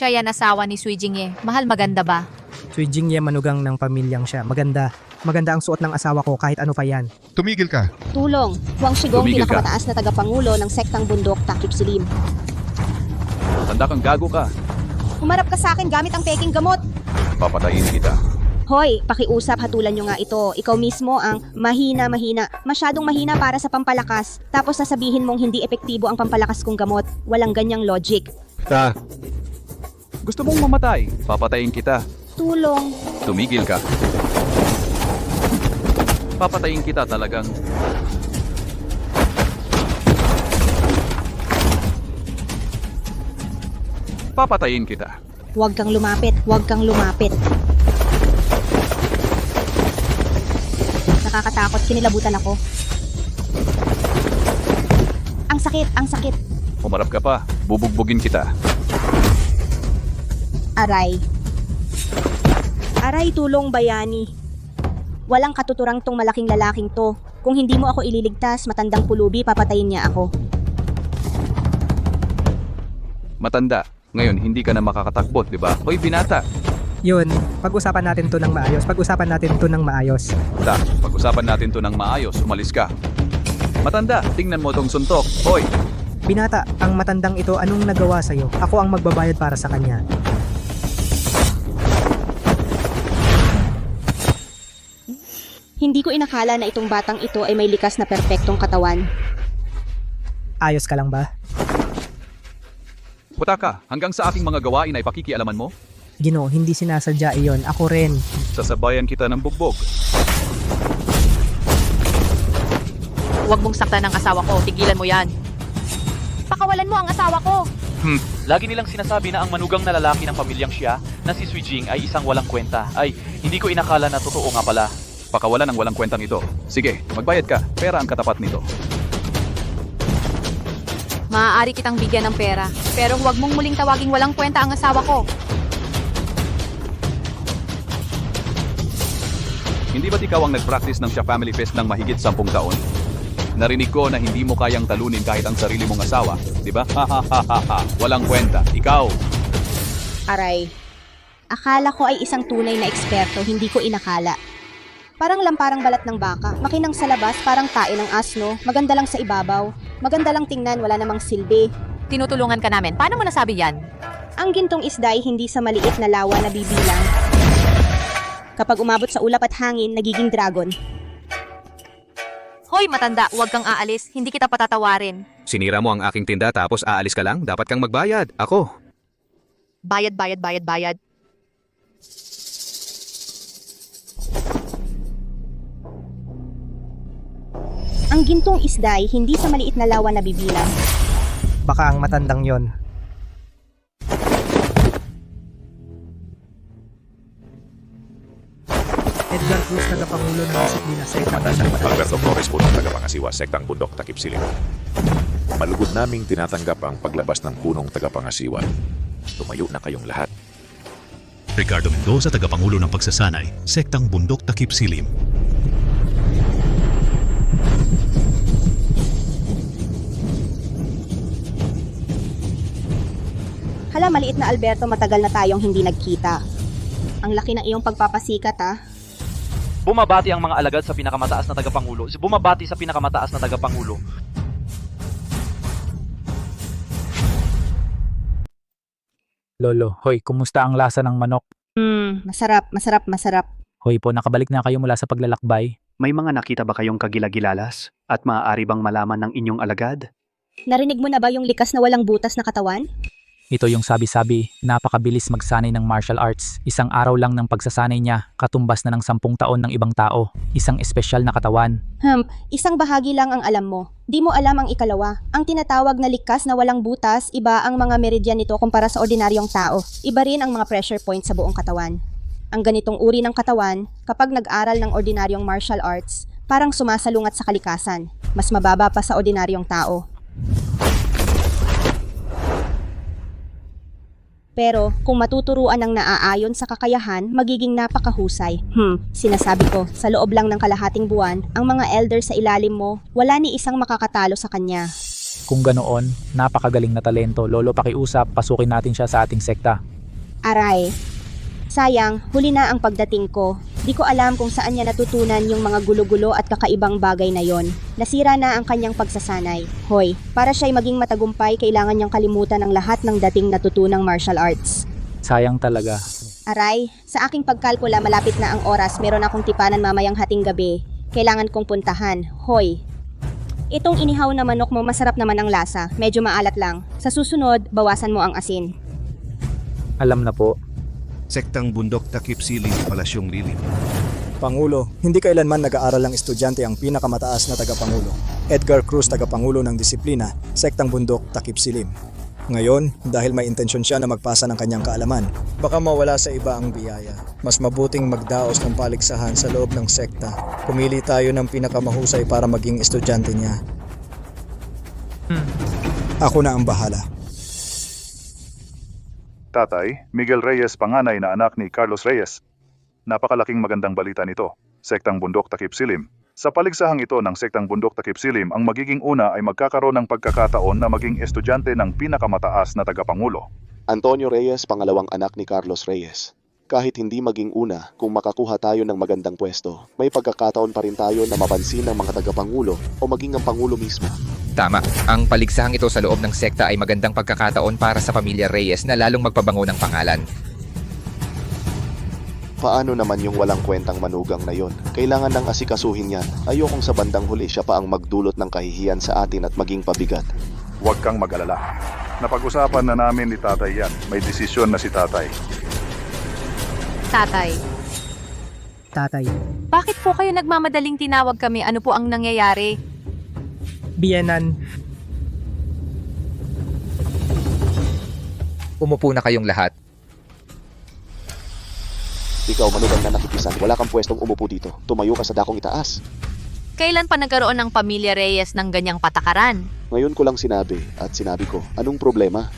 Siya yan asawa ni Sui Jingye. Mahal maganda ba? Sui Jingye manugang ng pamilyang siya. Maganda. Maganda ang suot ng asawa ko kahit ano pa yan. Tumigil ka. Tulong, Huang Shigong Tumigil ka. pinakamataas na tagapangulo ng sektang bundok Takip Silim. Tanda kang gago ka. Humarap ka sa akin gamit ang peking gamot. Papatayin kita. Hoy, pakiusap, hatulan nyo nga ito. Ikaw mismo ang mahina. Masyadong mahina para sa pampalakas. Tapos sasabihin mong hindi epektibo ang pampalakas kong gamot. Walang ganyang logic. Gusto mong mamatay? Papatayin kita. Tulong. Tumigil ka. Papatayin kita talagang. Papatayin kita. Huwag kang lumapit. Huwag kang lumapit. Nakakatakot. Kinilabutan ako. Ang sakit. Ang sakit. Umarap ka pa. Bubugbugin kita. Aray. Aray, tulong bayani. Walang katuturang tong malaking lalaking to. Kung hindi mo ako ililigtas, matandang pulubi, papatayin niya ako. Matanda. Ngayon, hindi ka na makakatakbot, di ba? Hoy, binata. Yun, pag-usapan natin to ng maayos. Pag-usapan natin to ng maayos. Pag-usapan natin to ng maayos. Umalis ka. Matanda, tingnan mo tong suntok. Hoy, Binata, ang matandang ito anong nagawa sa'yo? Ako ang magbabayad para sa kanya. Hindi ko inakala na itong batang ito ay may likas na perpektong katawan. Ayos ka lang ba? puta ka. Hanggang sa aking mga gawain ay pakikialaman mo? Gino, hindi sinasadya iyon. Ako rin. Sasabayan kita ng bugbog. Huwag mong saktan ang asawa ko. Tigilan mo yan. Pakawalan mo ang asawa ko. Lagi nilang sinasabi na ang manugang na lalaki ng pamilyang siya na si Sui Jing ay isang walang kwenta. Ay, hindi ko inakala na totoo nga pala. Pakawalan ang walang kwentang ito. Sige, magbayad ka. Pera ang katapat nito. Maaari kitang bigyan ng pera. Pero huwag mong muling tawaging walang kwenta ang asawa ko. Hindi ba't ikaw ang nag-practice ng Siya Family Fest ng mahigit 10 taon? Narinig ko na hindi mo kayang talunin kahit ang sarili mong asawa. Di ba? Ha ha ha ha ha. Walang kwenta. Ikaw. Aray. Akala ko ay isang tunay na eksperto, hindi ko inakala. Parang lamparang balat ng baka, makinang sa labas, parang tae ng asno, maganda lang sa ibabaw, maganda lang tingnan, wala namang silbi. Tinutulungan ka namin. Paano mo nasabi yan? Ang gintong isda ay hindi sa maliit na lawa na bibilang. Kapag umabot sa ulap at hangin, nagiging dragon. Hoy, matanda, huwag kang aalis. Hindi kita patatawarin. Sinira mo ang aking tinda tapos aalis ka lang? Dapat kang magbayad. Ako. Bayad, bayad, bayad, bayad. Ang gintong isda ay hindi sa maliit na lawa na bibilang. Baka ang matandang yon. Edgar Cruz, tagapangulo ng disiplina sa Alberto Flores po ng tagapangasiwa, sektang bundok Takip Silim. Malugod naming tinatanggap ang paglabas ng punong tagapangasiwa. Tumayo na kayong lahat. Ricardo Mendoza, tagapangulo ng pagsasanay, sektang bundok Takip Silim. Hala, maliit na Alberto, matagal na tayong hindi nagkita. Ang laki ng iyong pagpapasikat, ha? Bumabati ang mga alagad sa pinakamataas na tagapangulo. Bumabati sa pinakamataas na tagapangulo. Lolo, hoy, kumusta ang lasa ng manok? Masarap. Hoy po, nakabalik na kayo mula sa paglalakbay. May mga nakita ba kayong kagilagilalas? At maaari bang malaman ng inyong alagad? Narinig mo na ba yung likas na walang butas na katawan? Ito yung sabi-sabi, napakabilis magsanay ng martial arts. Isang araw lang ng pagsasanay niya, katumbas na ng 10 taon ng ibang tao. Isang espesyal na katawan. Isang bahagi lang ang alam mo. Di mo alam ang ikalawa. Ang tinatawag na likas na walang butas, iba ang mga meridian nito kumpara sa ordinaryong tao. Iba rin ang mga pressure points sa buong katawan. Ang ganitong uri ng katawan, kapag nag-aral ng ordinaryong martial arts, parang sumasalungat sa kalikasan. Mas mababa pa sa ordinaryong tao. Pero kung matuturuan ng naaayon sa kakayahan, magiging napakahusay. Sinasabi ko, sa loob lang ng kalahating buwan, ang mga elder sa ilalim mo, wala ni isang makakatalo sa kanya. Kung ganoon, napakagaling na talento. Lolo, pakiusap, pasukin natin siya sa ating sekta. Aray. Sayang, huli na ang pagdating ko. Di ko alam kung saan niya natutunan yung mga gulo-gulo at kakaibang bagay na yon. Nasira na ang kanyang pagsasanay. Hoy, para siya'y maging matagumpay, kailangan niyang kalimutan ang lahat ng dating natutunang martial arts. Sayang talaga. Aray, sa aking pagkalkula malapit na ang oras, meron akong tipanan mamayang hating gabi. Kailangan kong puntahan. Hoy, itong inihaw na manok mo masarap naman ang lasa, medyo maalat lang. Sa susunod, bawasan mo ang asin. Alam na po. Sektang Bundok Takip Siling, Palasyong Lilim. Pangulo, hindi kailanman nag-aaral ang estudyante ang pinakamataas na tagapangulo. Edgar Cruz, tagapangulo ng disiplina, Sektang Bundok Takip Silim. Ngayon, dahil may intensyon siya na magpasa ng kanyang kaalaman, baka mawala sa iba ang biyaya. Mas mabuting magdaos ng paligsahan sa loob ng sekta. Pumili tayo ng pinakamahusay para maging estudyante niya. Ako na ang bahala. Tatay, Miguel Reyes, panganay na anak ni Carlos Reyes. Napakalaking magandang balita nito. Sektang Bundok Takip Silim. Sa paligsahang ito ng Sektang Bundok Takip Silim, ang magiging una ay magkakaroon ng pagkakataon na maging estudyante ng pinakamataas na tagapangulo. Antonio Reyes, pangalawang anak ni Carlos Reyes. Kahit hindi maging una, kung makakuha tayo ng magandang pwesto, may pagkakataon pa rin tayo na mapansin ng mga tagapangulo o maging ang pangulo mismo. Tama, ang paligsahang ito sa loob ng sekta ay magandang pagkakataon para sa pamilya Reyes na lalong magpabango ng pangalan. Paano naman yung walang kwentang manugang na yon? Kailangan nang asikasuhin yan. Ayokong sa bandang huli siya pa ang magdulot ng kahihiyan sa atin at maging pabigat. Huwag kang mag-alala. Napag-usapan na namin ni tatay yan. May desisyon na si tatay. Tatay, Tatay. bakit po kayo nagmamadaling tinawag kami? Ano po ang nangyayari? Biyenan. Umupo na kayong lahat. Ikaw, manugang na nakikisan, wala kang pwestong umupo dito. Tumayo ka sa dakong itaas. Kailan pa nagkaroon ng pamilya Reyes ng ganyang patakaran? Ngayon ko lang sinabi at sinabi ko, anong problema?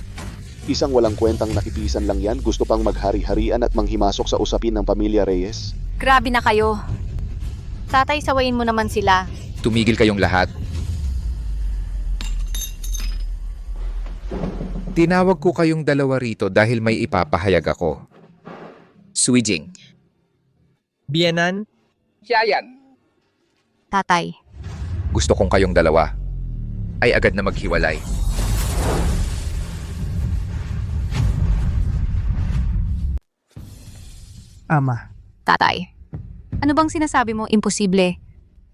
Isang walang kwentang nakipisan lang yan, gusto pang maghari-harian at manghimasok sa usapin ng pamilya Reyes. Grabe na kayo. Tatay, sawayin mo naman sila. Tumigil kayong lahat. Tinawag ko kayong dalawa rito dahil may ipapahayag ako. Swijing. Biyenan. Siya yan. Tatay, Gusto kong kayong dalawa ay agad na maghiwalay. Ama. tatay. Ano bang sinasabi mo? Imposible.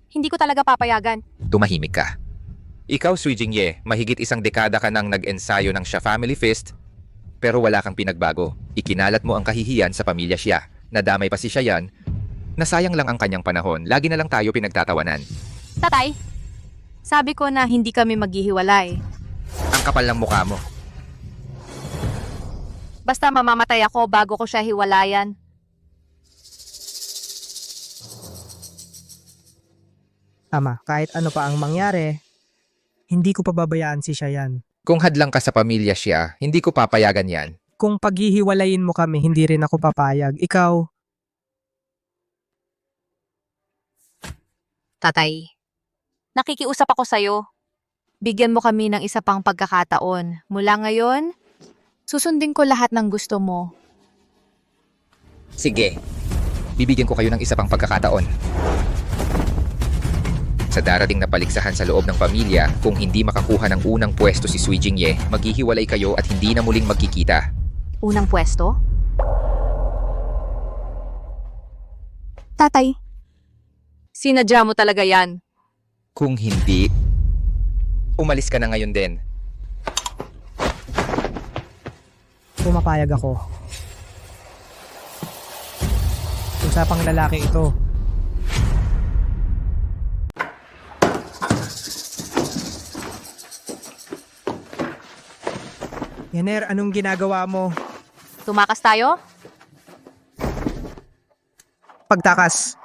Hindi ko talaga papayagan. Tumahimik ka. Ikaw, Swijing Ye, mahigit isang dekada ka nang nag-ensayo ng Xia Family Fist, pero wala kang pinagbago. Ikinalat mo ang kahihiyan sa pamilya Xia. Nadamay pa si Xia yan. Nasayang lang ang kanyang panahon. Lagi na lang tayo pinagtatawanan. Tatay, sabi ko na hindi kami maghihiwalay. Ang kapal ng mukha mo. Basta mamamatay ako bago ko siya hiwalayan. Ama, kahit ano pa ang mangyari, hindi ko pababayaan si Shayan. Kung hadlang ka sa pamilya Xia, hindi ko papayagan yan. Kung paghihiwalayin mo kami, hindi rin ako papayag. Ikaw, Tatay, nakikiusap ako sa'yo. Bigyan mo kami ng isa pang pagkakataon. Mula ngayon, susundin ko lahat ng gusto mo. Sige, bibigyan ko kayo ng isa pang pagkakataon. Sa darating na paligsahan sa loob ng pamilya, kung hindi makakuha ng unang pwesto si Swijing Ye, maghihiwalay kayo at hindi na muling magkikita. Unang pwesto? Tatay, sinadya mo talaga yan. Kung hindi, umalis ka na ngayon din. pumapayag ako. Usapang lalaki ito. Yener, anong ginagawa mo? Tumakas tayo? Pagtakas.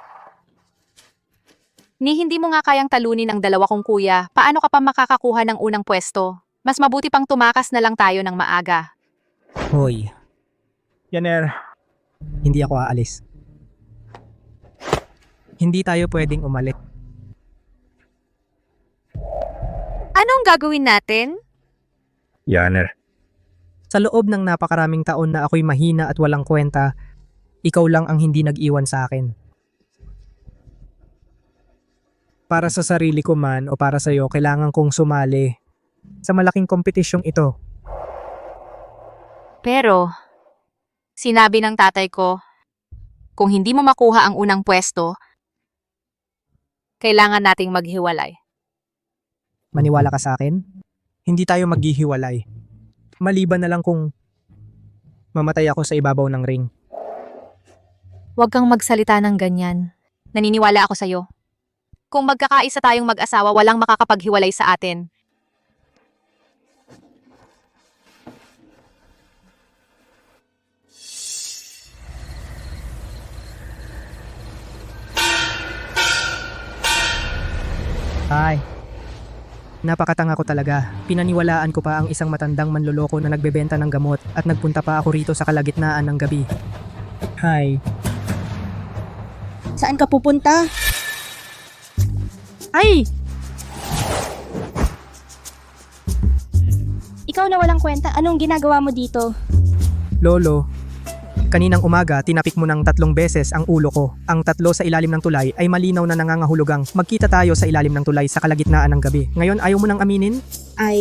Ni hindi mo nga kayang talunin ang dalawa kong kuya, paano ka pa makakakuha ng unang pwesto? Mas mabuti pang tumakas na lang tayo ng maaga. Hoy. Yener, hindi ako aalis. Hindi tayo pwedeng umalis. Anong gagawin natin? Yaner. Sa loob ng napakaraming taon na ako'y mahina at walang kwenta, ikaw lang ang hindi nag-iwan sa akin. Para sa sarili ko man o para sa'yo, kailangan kong sumali sa malaking kompetisyong ito. Pero, sinabi ng tatay ko, kung hindi mo makuha ang unang pwesto, kailangan nating maghiwalay. Maniwala ka sa akin? Hindi tayo maghihiwalay. Maliban na lang kung mamatay ako sa ibabaw ng ring. Huwag kang magsalita ng ganyan. Naniniwala ako sa'yo. Kung magkakaisa tayong mag-asawa, walang makakapaghiwalay sa atin. Ay, napakatanga ko talaga. Pinaniwalaan ko pa ang isang matandang manloloko na nagbebenta ng gamot at nagpunta pa ako rito sa kalagitnaan ng gabi. Hi. Saan ka pupunta? Ay! Ikaw na walang kwenta, anong ginagawa mo dito? Lolo, kaninang umaga tinapik mo ng 3 beses ang ulo ko. Ang 3 sa ilalim ng tulay ay malinaw na nangangahulugang magkita tayo sa ilalim ng tulay sa kalagitnaan ng gabi. Ngayon ayaw mo nang aminin? Ay,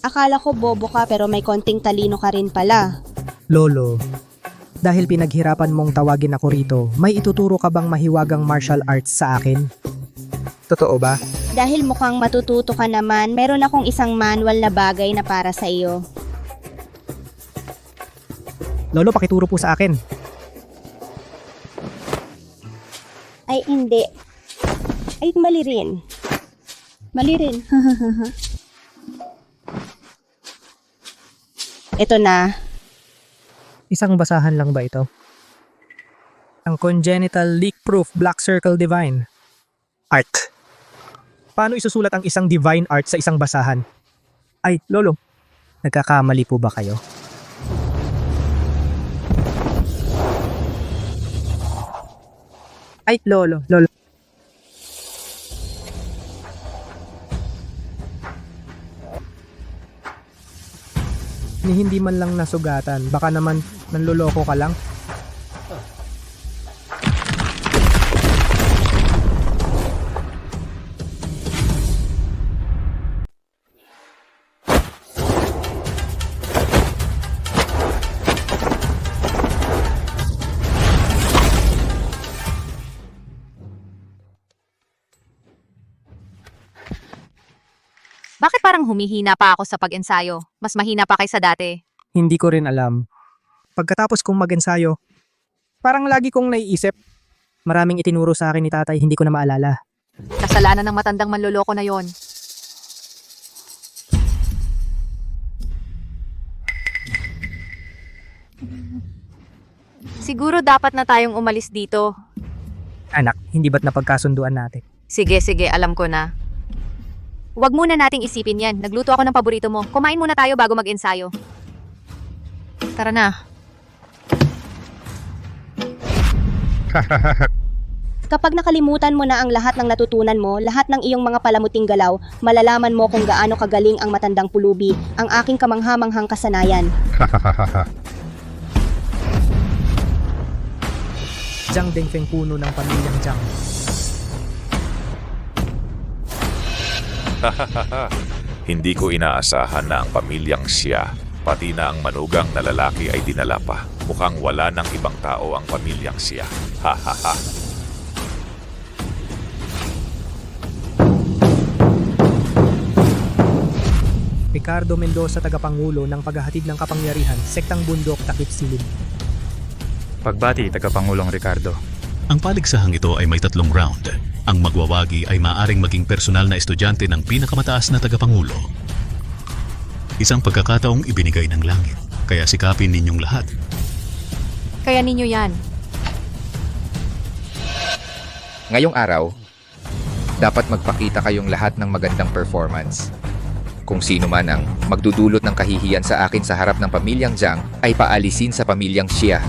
akala ko bobo ka pero may konting talino ka rin pala. Lolo, dahil pinaghirapan mong tawagin ako rito, may ituturo ka bang mahiwagang martial arts sa akin? Totoo ba? Dahil mukhang matututo ka naman, meron akong isang manual na bagay na para sa iyo. Lolo, pakituro po sa akin. Ay, hindi. Ay, mali rin. Mali rin. Ito na. Isang basahan lang ba ito? Ang Congenital Leak-Proof Black Circle Divine Art. Paano isusulat ang isang divine art sa isang basahan? Ay, Lolo, nagkakamali po ba kayo? Ay, Lolo. Ni hindi man lang nasugatan, baka naman nanloloko ka lang. Bakit parang humihina pa ako sa pag-ensayo? Mas mahina pa kaysa dati. Hindi ko rin alam. Pagkatapos kong mag-ensayo, parang lagi kong naiisip. Maraming itinuro sa akin ni tatay, hindi ko na maalala. Kasalanan ng matandang manloloko na yon. Siguro dapat na tayong umalis dito. Anak, hindi ba't napagkasunduan natin? Sige, alam ko na. Huwag muna nating isipin yan. Nagluto ako ng paborito mo. Kumain muna tayo bago mag-ensayo. Tara na. Kapag nakalimutan mo na ang lahat ng natutunan mo, lahat ng iyong mga palamuting galaw, malalaman mo kung gaano kagaling ang matandang pulubi, ang aking kamanghamanghang kasanayan. Jiang Dengfeng, puno ng pamilyang Jiang. Hindi ko inaasahan na ang pamilyang siya, pati na ang manugang na lalaki ay dinala pa. Mukhang wala ng ibang tao ang pamilyang siya. Hahaha. Ricardo Mendoza, tagapangulo ng paghahatid ng kapangyarihan, Sektang Bundok, Takip Silim. Pagbati, Tagapangulong Ricardo. Ang paligsahang ito ay may 3 round. Ang magwawagi ay maaaring maging personal na estudyante ng pinakamataas na tagapangulo. Isang pagkakataong ibinigay ng langit, kaya sikapin ninyong lahat. Kaya ninyo yan. Ngayong araw, dapat magpakita kayong lahat ng magandang performance. Kung sino man ang magdudulot ng kahihiyan sa akin sa harap ng pamilyang Jiang ay paalisin sa pamilyang Xia.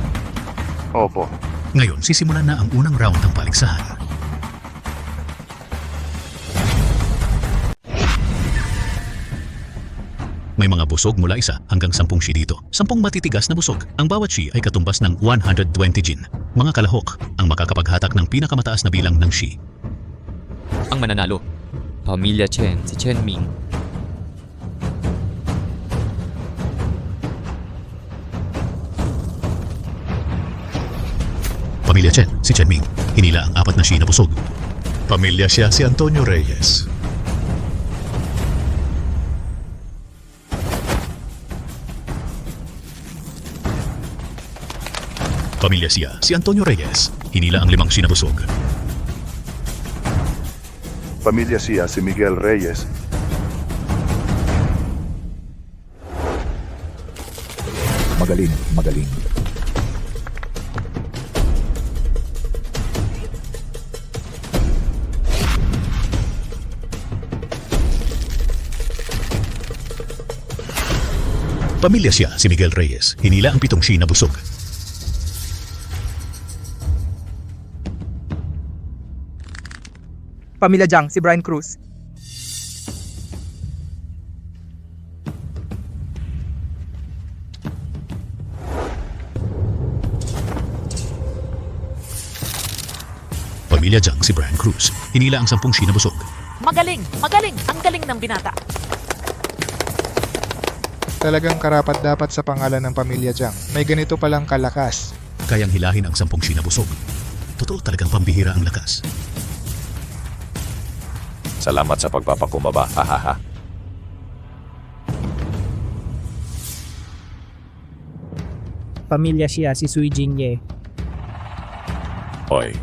Opo. Ngayon, sisimulan na ang unang round ng paligsahan. May mga busog mula 1 hanggang 10 shi dito. 10 matitigas na busog. Ang bawat shi ay katumbas ng 120 jin. Mga kalahok ang makakapaghatak ng pinakamataas na bilang ng shi. Ang mananalo, Pamilya Chen, si Chen Ming. Pamilya Chen, si Chen Ming. Hinila ang 4 na shi na busog. Pamilya siya si Antonio Reyes. Pamilya siya si Antonio Reyes. Hinila ang 5 shi na busog. Pamilya siya si Miguel Reyes. Magaling, magaling. Pamilya siya si Miguel Reyes. Hinila ang 7 shi na busog. Pamilya Jiang, si Brian Cruz. Pamilya Jiang, si Brian Cruz. Hinila ang 10 shi na busog. Magaling! Magaling! Ang galing ng binata. Talagang karapat-dapat sa pangalan ng pamilya Jiang. May ganito palang kalakas. Kayang hilahin ang 10 shi na busog. Totoo talagang pambihira ang lakas. Salamat sa pagpapakumbaba. Hahaha. Pamilya siya si Sui Jingye. Hoy.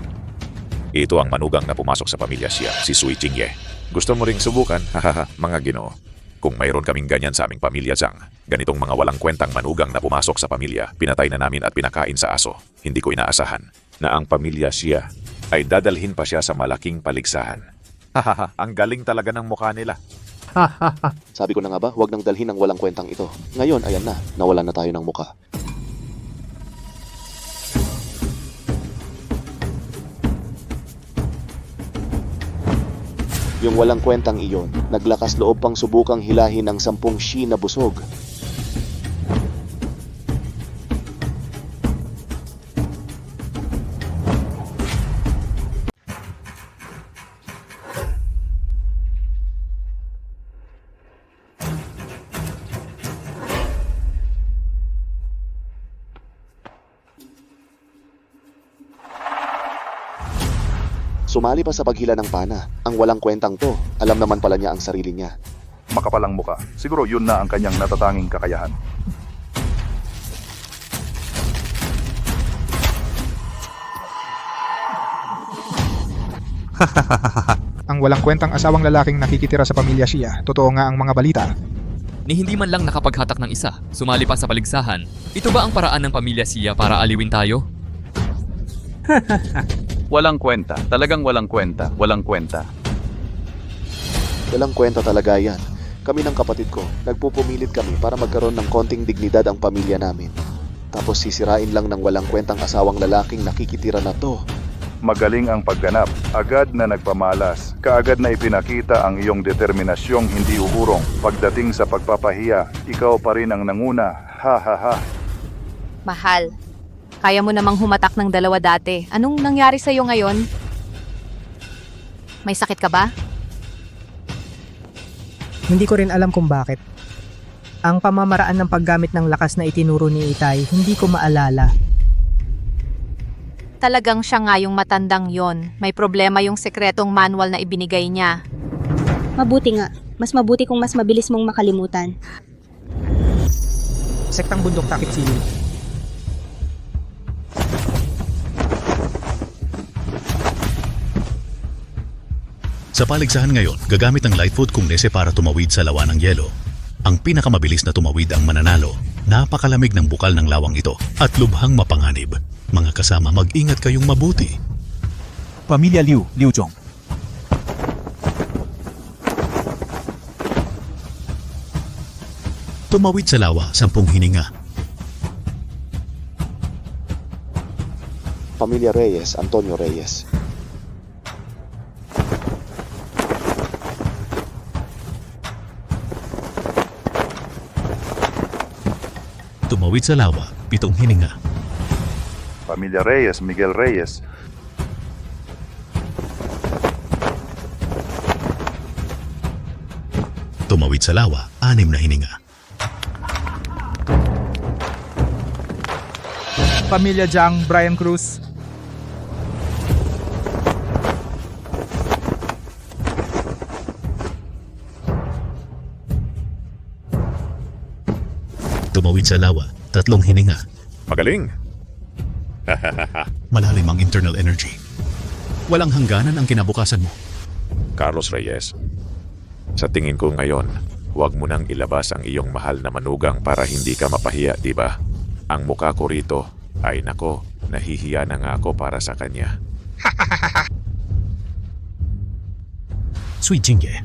Ito ang manugang na pumasok sa pamilya siya, si Sui Jingye. Gusto mo ring subukan? Hahaha, mga ginoo. Kung mayroon kaming ganyan sa aming pamilya Zhang, ganitong mga walang kwentang manugang na pumasok sa pamilya, pinatay na namin at pinakain sa aso. Hindi ko inaasahan na ang pamilya siya ay dadalhin pa siya sa malaking paligsahan. Hahaha, ang galing talaga ng mukha nila. Sabi ko na nga ba, huwag nang dalhin ang walang kwentang ito. Ngayon, ayan na, nawalan na tayo ng muka. Yung walang kwentang iyon, naglakas loob pang subukang hilahin ang 10 shi na busog. Sumali pa sa paghila ng pana. Ang walang kwentang to, alam naman pala niya ang sarili niya. Makapalang muka. Siguro yun na ang kanyang natatanging kakayahan. Ang walang kwentang asawang lalaking nakikitira sa pamilya siya. Totoo nga ang mga balita. Ni hindi man lang nakapaghatak ng isa, sumali pa sa paligsahan. Ito ba ang paraan ng pamilya siya para aliwin tayo? Walang kwenta. Talagang walang kwenta. Walang kwenta. Walang kwenta talaga yan. Kami ng kapatid ko, nagpupumilit kami para magkaroon ng konting dignidad ang pamilya namin. Tapos sisirain lang ng walang kwentang asawang lalaking nakikitira na to. Magaling ang pagganap. Agad na nagpamalas. Kaagad na ipinakita ang iyong determinasyong hindi uhurong. Pagdating sa pagpapahiya, ikaw pa rin ang nanguna. Ha ha ha. Mahal. Kaya mo namang humatak ng 2 dati. Anong nangyari sa'yo ngayon? May sakit ka ba? Hindi ko rin alam kung bakit. Ang pamamaraan ng paggamit ng lakas na itinuro ni Itay, hindi ko maalala. Talagang siya nga yung matandang yon. May problema yung sekretong manual na ibinigay niya. Mabuti nga. Mas mabuti kung mas mabilis mong makalimutan. Sektang bundok takip silim. Sa paligsahan ngayon, gagamit ng Lightfoot kung nese para tumawid sa lawa ng yelo. Ang pinakamabilis na tumawid ang mananalo. Napakalamig ng bukal ng lawang ito at lubhang mapanganib. Mga kasama, mag-ingat kayong mabuti. Pamilya Liu, Liu Zhong. Tumawid sa lawa, 10 hininga. Pamilya Reyes, Antonio Reyes. Tumawid sa lawa, 7 hininga. Pamilya Reyes, Miguel Reyes. Tumawid sa lawa, 6 na hininga. Pamilya Jiang, Brian Cruz. Tumawid sa lawa, 3 hininga. Magaling! Malalim ang internal energy. Walang hangganan ang kinabukasan mo. Carlos Reyes, sa tingin ko ngayon, huwag mo nang ilabas ang iyong mahal na manugang para hindi ka mapahiya, di ba? Ang mukha ko rito, ay nako, nahihiya na nga ako para sa kanya. Sui Jingye,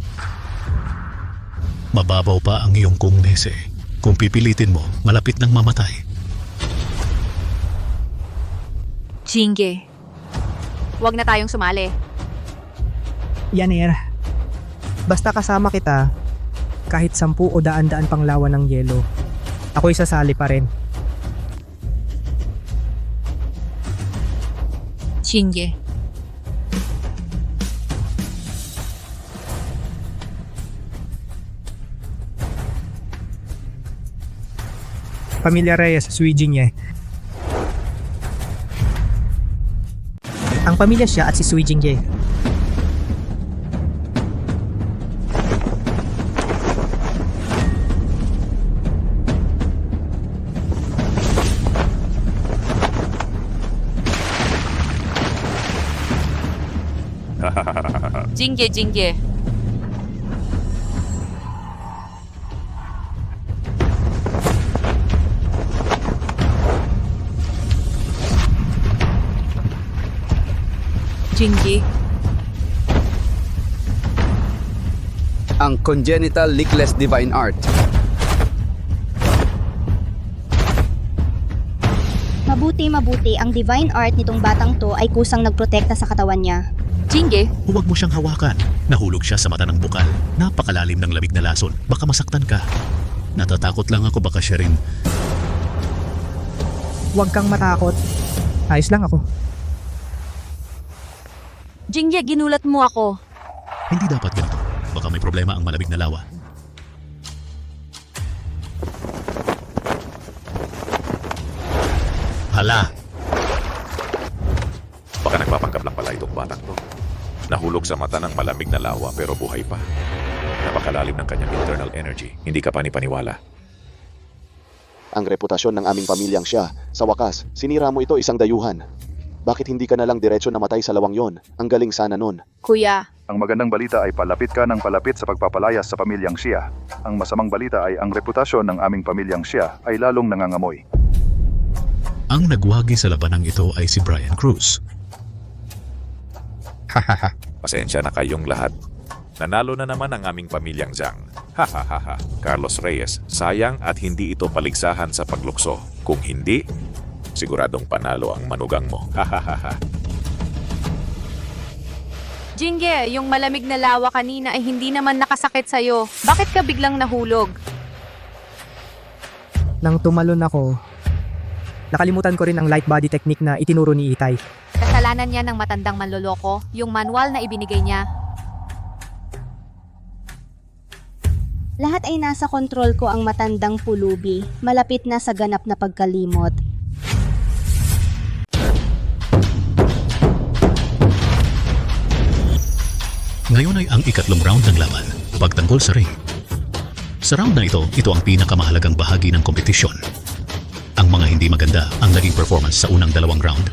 mababaw pa ang iyong kung nese. Kung pipilitin mo, malapit nang mamatay. Jingge, huwag na tayong sumali. Yanir, basta kasama kita, kahit 10 o daan-daan pang lawa ng yelo, ako'y sasali pa rin. Jingge, Pamilya Reyes, Sui Jingye. Ang pamilya siya at si Sui Jingye. Jingge, Jingge. Jingge. Ang congenital leakless divine art. Mabuti ang divine art nitong batang to ay kusang nagprotekta sa katawan niya. Jingge, Huwag mo siyang hawakan. Nahulog siya sa mata ng bukal. Napakalalim ng lamig na lason. Baka masaktan ka. Natatakot lang ako baka siya rin. Huwag kang matakot. Ayos lang ako. Jingge, ginulat mo ako. Hindi dapat ganito. Baka may problema ang malamig na lawa. Hala! Baka nagpapanggap lang pala itong batang to. Nahulog sa mata ng malamig na lawa pero buhay pa. Napakalalim ng kanyang internal energy. Hindi ka panipaniwala. Ang reputasyon ng aming pamilyang siya, sa wakas, sinira mo ito isang dayuhan. Bakit hindi ka na lang diretso namatay sa lawang yon? Ang galing sana nun. Kuya, Ang magandang balita ay palapit ka ng palapit sa pagpapalayas sa pamilyang siya. Ang masamang balita ay ang reputasyon ng aming pamilyang siya ay lalong nangangamoy. Ang nagwagi sa labanang ito ay si Brian Cruz. Pasensya na kayong lahat. Nanalo na naman ang aming pamilyang Zhang. Hahaha. Carlos Reyes, sayang at hindi ito paligsahan sa paglukso. Kung hindi, siguradong panalo ang manugang mo. Hahaha. Jingge, yung malamig na lawa kanina ay hindi naman nakasakit sa'yo. Bakit ka biglang nahulog? Nang tumalon ako, nakalimutan ko rin ang light body technique na itinuro ni Itay. Kasalanan niya ng matandang manloloko, yung manual na ibinigay niya. Lahat ay nasa kontrol ko ang matandang pulubi, malapit na sa ganap na pagkalimot. Ngayon ay ang 3 round ng laban, pagtanggol sa ring. Sa round na ito ang pinakamahalagang bahagi ng kompetisyon. Ang mga hindi maganda ang naging performance sa unang 2 round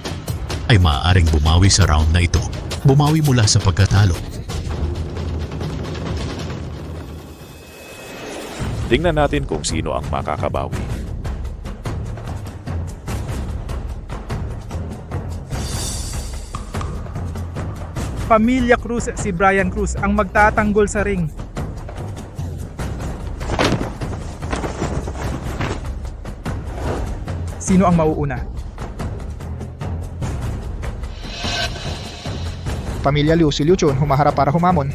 ay maaaring bumawi sa round na ito, bumawi mula sa pagkatalo. Tingnan natin kung sino ang makakabawi. Pamilya Cruz, si Brian Cruz ang magtatanggol sa ring. Sino ang mauuna? Pamilya Liu, si Liu Chun humaharap para humamon.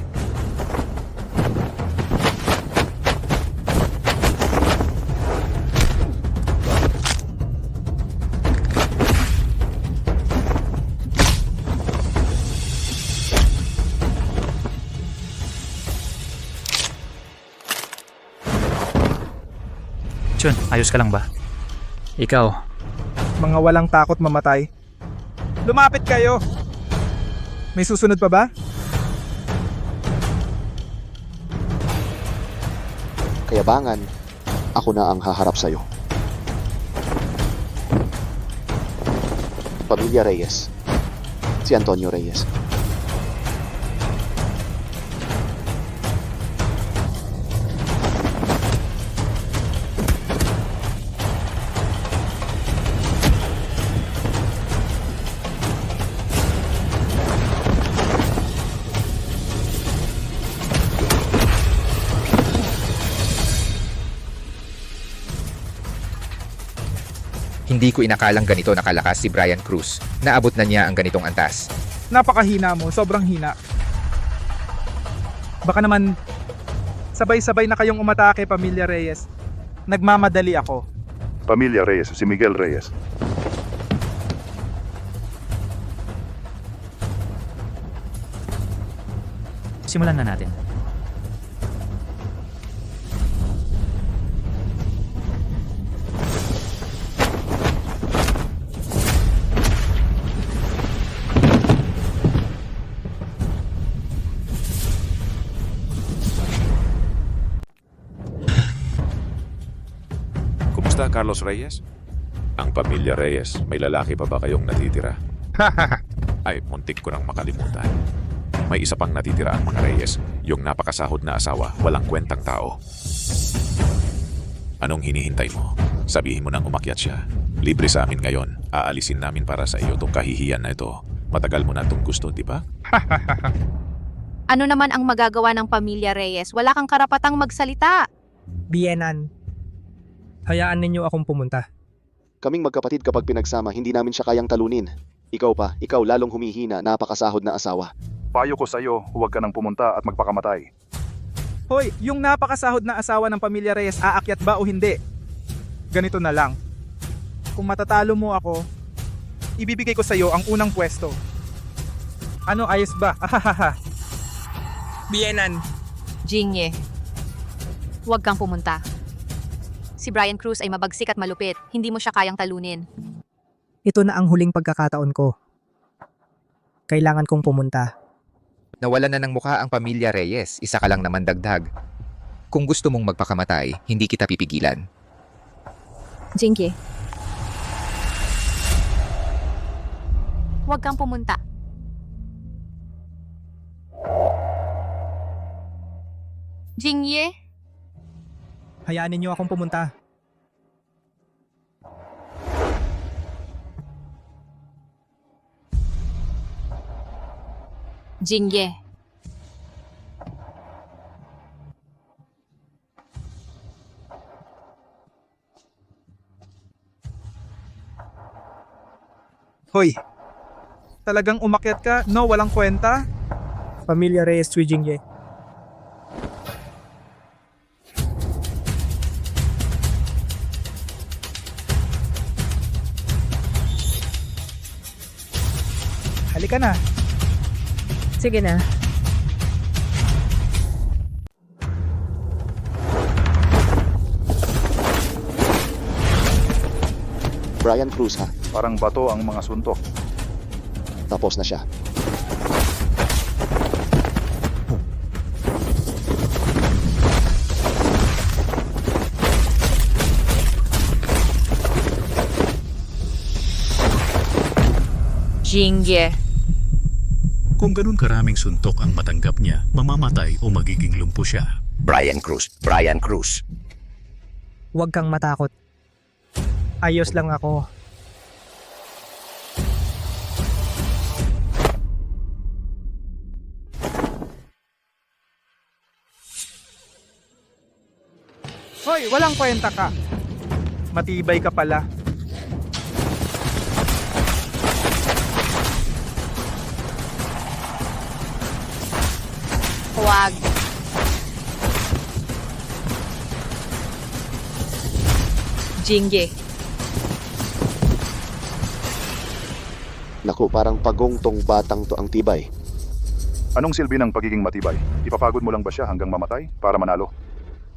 Chun, ayos ka lang ba? Ikaw, Mga walang takot mamatay. Lumapit kayo! May susunod pa ba? Kayabangan, ako na ang haharap sa'yo. Pamilya Reyes. Si Antonio Reyes. Hindi ko inakalang ganito nakalakas si Brian Cruz. Naabot na niya ang ganitong antas. Napakahina mo, sobrang hina. Baka naman sabay-sabay na kayong umatake, Pamilya Reyes. Nagmamadali ako. Pamilya Reyes, si Miguel Reyes. simulan na natin. Kumusta, Carlos Reyes? Ang pamilya Reyes, may lalaki pa ba kayong natitira? Ay, muntik ko nang makalimutan. May isa pang natitira ang mga Reyes, yung napakasahod na asawa, walang kwentang tao. Anong hinihintay mo? Sabihin mo nang umakyat siya. Libre sa amin ngayon. Aalisin namin para sa iyo tong kahihiyan na ito. Matagal mo na itong gusto, di ba? Ano naman ang magagawa ng pamilya Reyes? Wala kang karapatang magsalita. Bienan. Hayaan ninyo akong pumunta. Kaming magkapatid kapag pinagsama, hindi namin siya kayang talunin. Ikaw pa, ikaw lalong humihina, napakasahod na asawa. Payo ko sa'yo, huwag ka nang pumunta at magpakamatay. Hoy, yung napakasahod na asawa ng Pamilya Reyes, aakyat ba o hindi? Ganito na lang. Kung matatalo mo ako, ibibigay ko sa'yo ang unang pwesto. Ano, ayos ba? Ahahaha. Bienan. Jingye, huwag kang pumunta. Si Brian Cruz ay mabagsik at malupit. Hindi mo siya kayang talunin. Ito na ang huling pagkakataon ko. Kailangan kong pumunta. Nawalan na ng mukha ang pamilya Reyes, isa ka lang naman dagdag. Kung gusto mong magpakamatay, hindi kita pipigilan. Jingye, huwag kang pumunta. Jingye? Hayaan ninyo akong pumunta. Jingye. Hoy, talagang umakyat ka? No, walang kwenta? Pamilya Reyes Twijingye. Halika na. Sige na. Brian Cruz ha, Parang bato ang mga suntok. tapos na siya. Jingye. Kung ganun karaming suntok ang matanggap niya, mamamatay o magiging lumpo siya. Brian Cruz. Brian Cruz. Huwag kang matakot. Ayos lang ako. Hoy, walang kwenta ka. Matibay ka pala. Huwag. Jingye. Naku, parang pagong tong batang to ang tibay. Anong silbi ng pagiging matibay? Ipapagod mo lang ba siya hanggang mamatay para manalo?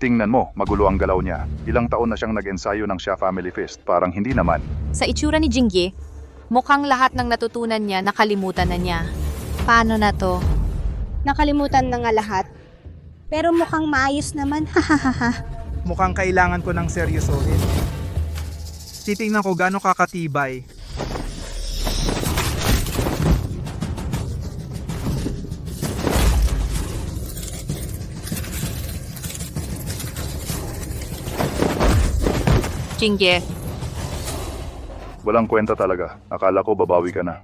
Tingnan mo, magulo ang galaw niya. Ilang taon na siyang nag-ensayo ng Xia Family Feast, parang hindi naman. Sa itsura ni Jingye, mukhang lahat ng natutunan niya nakalimutan na niya. Paano na to? Nakalimutan na nga lahat. Pero mukhang maayos naman, hahaha. Mukhang kailangan ko ng seryosohin. Titingnan ko gaano kakatibay. Jingye, Walang kwenta talaga. Akala ko babawi ka na.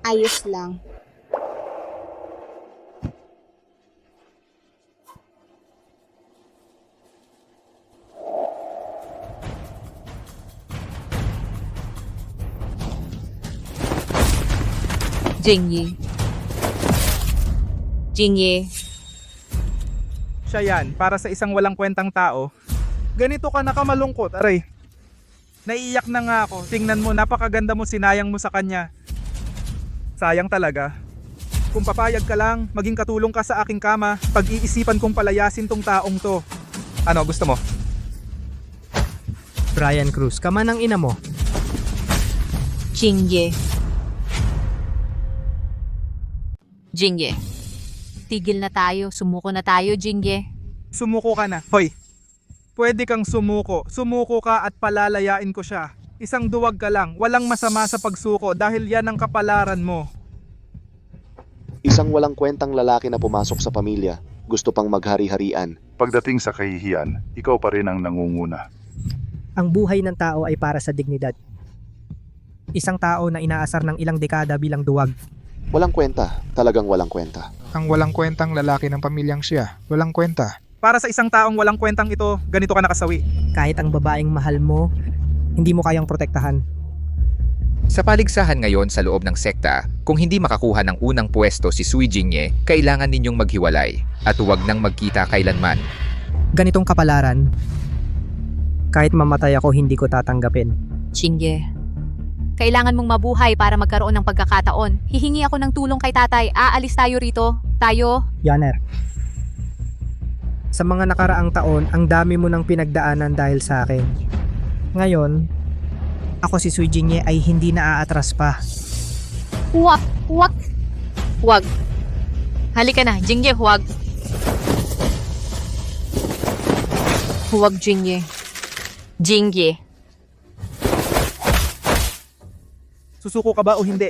Ayos lang. Jingye. Jingye. Siya yan, para sa isang walang kwentang tao. Ganito ka nakamalungkot, aray. Naiiyak na nga ako. Tingnan mo, napakaganda mo, sinayang mo sa kanya. Sayang talaga. Kung papayag ka lang, maging katulong ka sa aking kama, pag-iisipan kong palayasin tong taong to. Ano, gusto mo? Brian Cruz, kama ng ina mo. Jingye. Jingye. Tigil na tayo, sumuko na tayo, Jingye. Sumuko ka na. Hoy, pwede kang sumuko. Sumuko ka at palalayain ko siya. Isang duwag ka lang, walang masama sa pagsuko dahil yan ang kapalaran mo. Isang walang kwentang lalaki na pumasok sa pamilya, gusto pang maghari-harian. Pagdating sa kahihiyan, ikaw pa rin ang nangunguna. Ang buhay ng tao ay para sa dignidad. Isang tao na inaasar ng ilang dekada bilang duwag. Walang kwenta, talagang walang kwenta. Ang walang kwentang lalaki ng pamilyang siya, walang kwenta. Para sa isang taong walang kwentang ito, ganito ka nakasawi. Kahit ang babaeng mahal mo, hindi mo kayang protektahan. Sa paligsahan ngayon sa loob ng sekta, kung hindi makakuha ng unang pwesto si Sui Jingye, kailangan ninyong maghiwalay at huwag nang magkita kailanman. Ganitong kapalaran, kahit mamatay ako hindi ko tatanggapin. Jingye. Kailangan mong mabuhay para magkaroon ng pagkakataon. Hihingi ako ng tulong kay tatay. Aalis tayo rito. Tayo. Yaner. Sa mga nakaraang taon, ang dami mo nang pinagdaanan dahil sa akin. Ngayon, ako si Sui Jingye ay hindi na aatras pa. Huwag. Huwag. Huwag. Halika na, Jingye, huwag. Huwag, Jingye. Jingye. Susuko ka ba o hindi?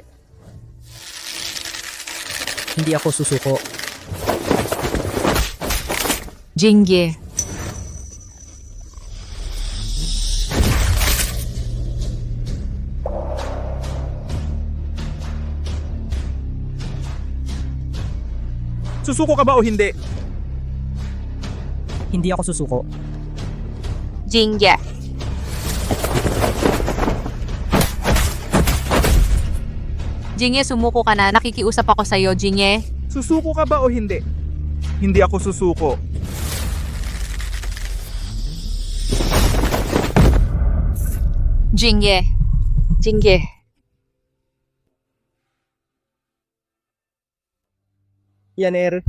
Hindi ako susuko. Jingye. Susuko ka ba o hindi? Hindi ako susuko. Jingye. Jingye, sumuko ka na. Nakikiusap ako sa'yo, Jingye. Susuko ka ba o hindi? Hindi ako susuko. Jingye. Jingye. Yaner.